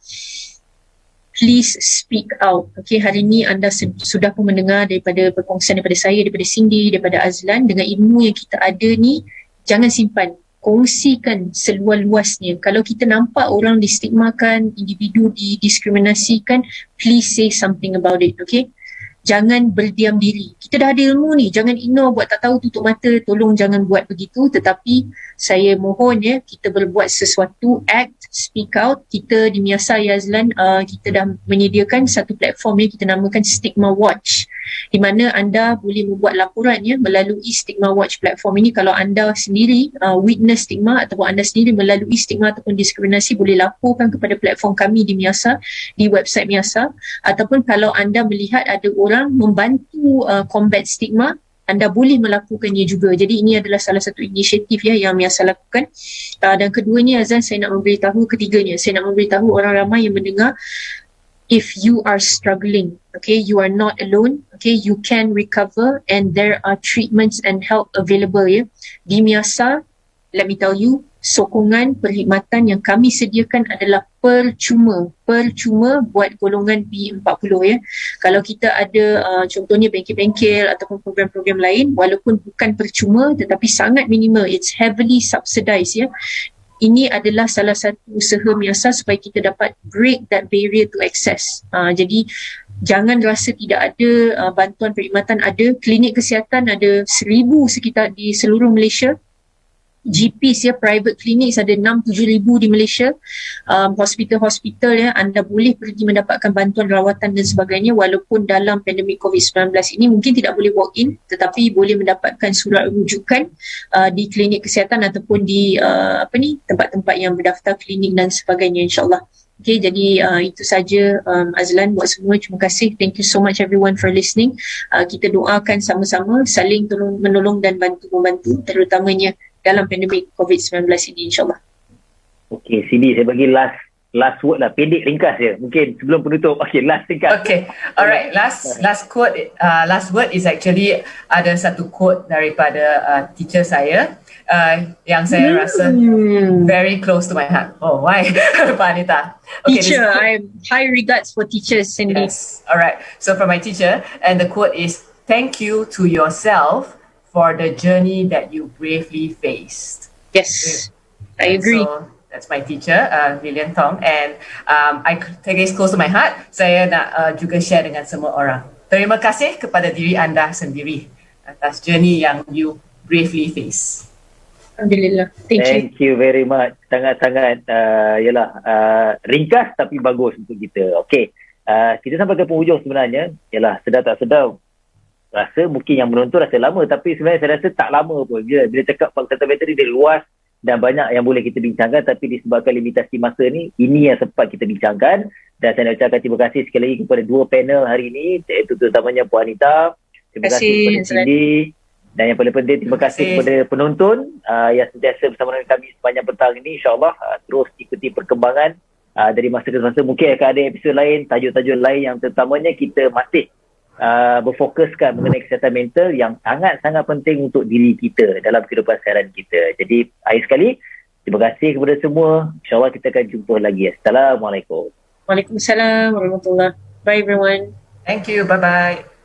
please speak out. Okay, hari ini anda sudah pun mendengar daripada perkongsian daripada saya, daripada Cindy, daripada Azlan, dengan ilmu yang kita ada ni, jangan simpan. Kongsikan seluas-luasnya. Kalau kita nampak orang distigmakan, individu didiskriminasikan, please say something about it. Okay, jangan berdiam diri. Kita dah ada ilmu ni, jangan ignore, buat tak tahu, tutup mata. Tolong jangan buat begitu. Tetapi saya mohon kita berbuat sesuatu, act, speak out. Kita di Miasa Azlan, kita dah menyediakan satu platform yang kita namakan Stigma Watch. di mana anda boleh membuat laporan ya melalui Stigma Watch platform ini. Kalau anda sendiri witness stigma ataupun anda sendiri melalui stigma ataupun diskriminasi, boleh laporkan kepada platform kami di Miasa, di website Miasa. Ataupun kalau anda melihat ada orang membantu combat stigma, anda boleh melakukannya juga. Jadi ini adalah salah satu inisiatif ya yang Miasa lakukan. Dan keduanya, Azan, saya nak memberitahu, ketiganya, saya nak memberitahu orang ramai yang mendengar, if you are struggling, okay, you are not alone, okay, you can recover and there are treatments and help available ya. Di Miasa, let me tell you, sokongan perkhidmatan yang kami sediakan adalah percuma buat golongan B40 ya. Kalau kita ada contohnya bengkel-bengkel ataupun program-program lain, walaupun bukan percuma tetapi sangat minimal, it's heavily subsidized ya. Ini adalah salah satu usaha Miasa supaya kita dapat break that barrier to access. Jadi jangan rasa tidak ada bantuan perkhidmatan. Ada klinik kesihatan, ada 1,000 sekitar di seluruh Malaysia. GPs ya, private clinics ada 6-7 ribu di Malaysia. Hospital-hospital ya, anda boleh pergi mendapatkan bantuan rawatan dan sebagainya, walaupun dalam pandemik COVID-19 ini mungkin tidak boleh walk in, tetapi boleh mendapatkan surat rujukan di klinik kesihatan ataupun di tempat-tempat yang berdaftar klinik dan sebagainya, insyaAllah. Okay, jadi itu saja Azlan buat semua. Terima kasih. Thank you so much everyone for listening. Kita doakan sama-sama, saling menolong dan bantu-membantu, terutamanya dalam pandemik COVID-19 ini, insyaAllah. Okey, Cindy, saya bagi last word lah, pendek ringkas je. Mungkin sebelum penutup. Okey, last ringkas. Okay, alright. Last quote, last word is actually ada satu quote daripada teacher saya yang saya rasa very close to my heart. Oh, why, Pak Anita? Okay, teacher, I have high regards for teachers, Cindy. Yes, alright. So from my teacher, and the quote is, "Thank you to yourself for the journey that you bravely faced." Yes, I agree. So that's my teacher, Lilian Tong, and I take it close to my heart. Saya nak juga share dengan semua orang. Terima kasih kepada diri anda sendiri atas journey yang you bravely face. Alhamdulillah. Thank you very much. Sangat-sangat ringkas tapi bagus untuk kita. Okey. Kita sampai ke penghujung sebenarnya. Yalah, sedar tak sedar, rasa mungkin yang menonton rasa lama, tapi sebenarnya saya rasa tak lama pun. Bila cakap fakta bateri dia luas dan banyak yang boleh kita bincangkan, tapi disebabkan limitasi masa ni, ini yang sempat kita bincangkan. Dan saya nak ucapkan terima kasih sekali lagi kepada dua panel hari ini, iaitu terutamanya Puan Anita, terima kasih kepada Cindy, dan yang paling penting terima kasih kepada penonton yang sentiasa bersama dengan kami sepanjang petang ini. InsyaAllah terus ikuti perkembangan dari masa ke masa. Mungkin akan ada episod lain, tajuk-tajuk lain yang terutamanya kita masih berfokuskan mengenai kesihatan mental yang sangat-sangat penting untuk diri kita dalam kehidupan seharian kita. Jadi akhir sekali, terima kasih kepada semua. InsyaAllah kita akan jumpa lagi. Assalamualaikum. Waalaikumsalam warahmatullahi. Bye everyone. Thank you. Bye-bye.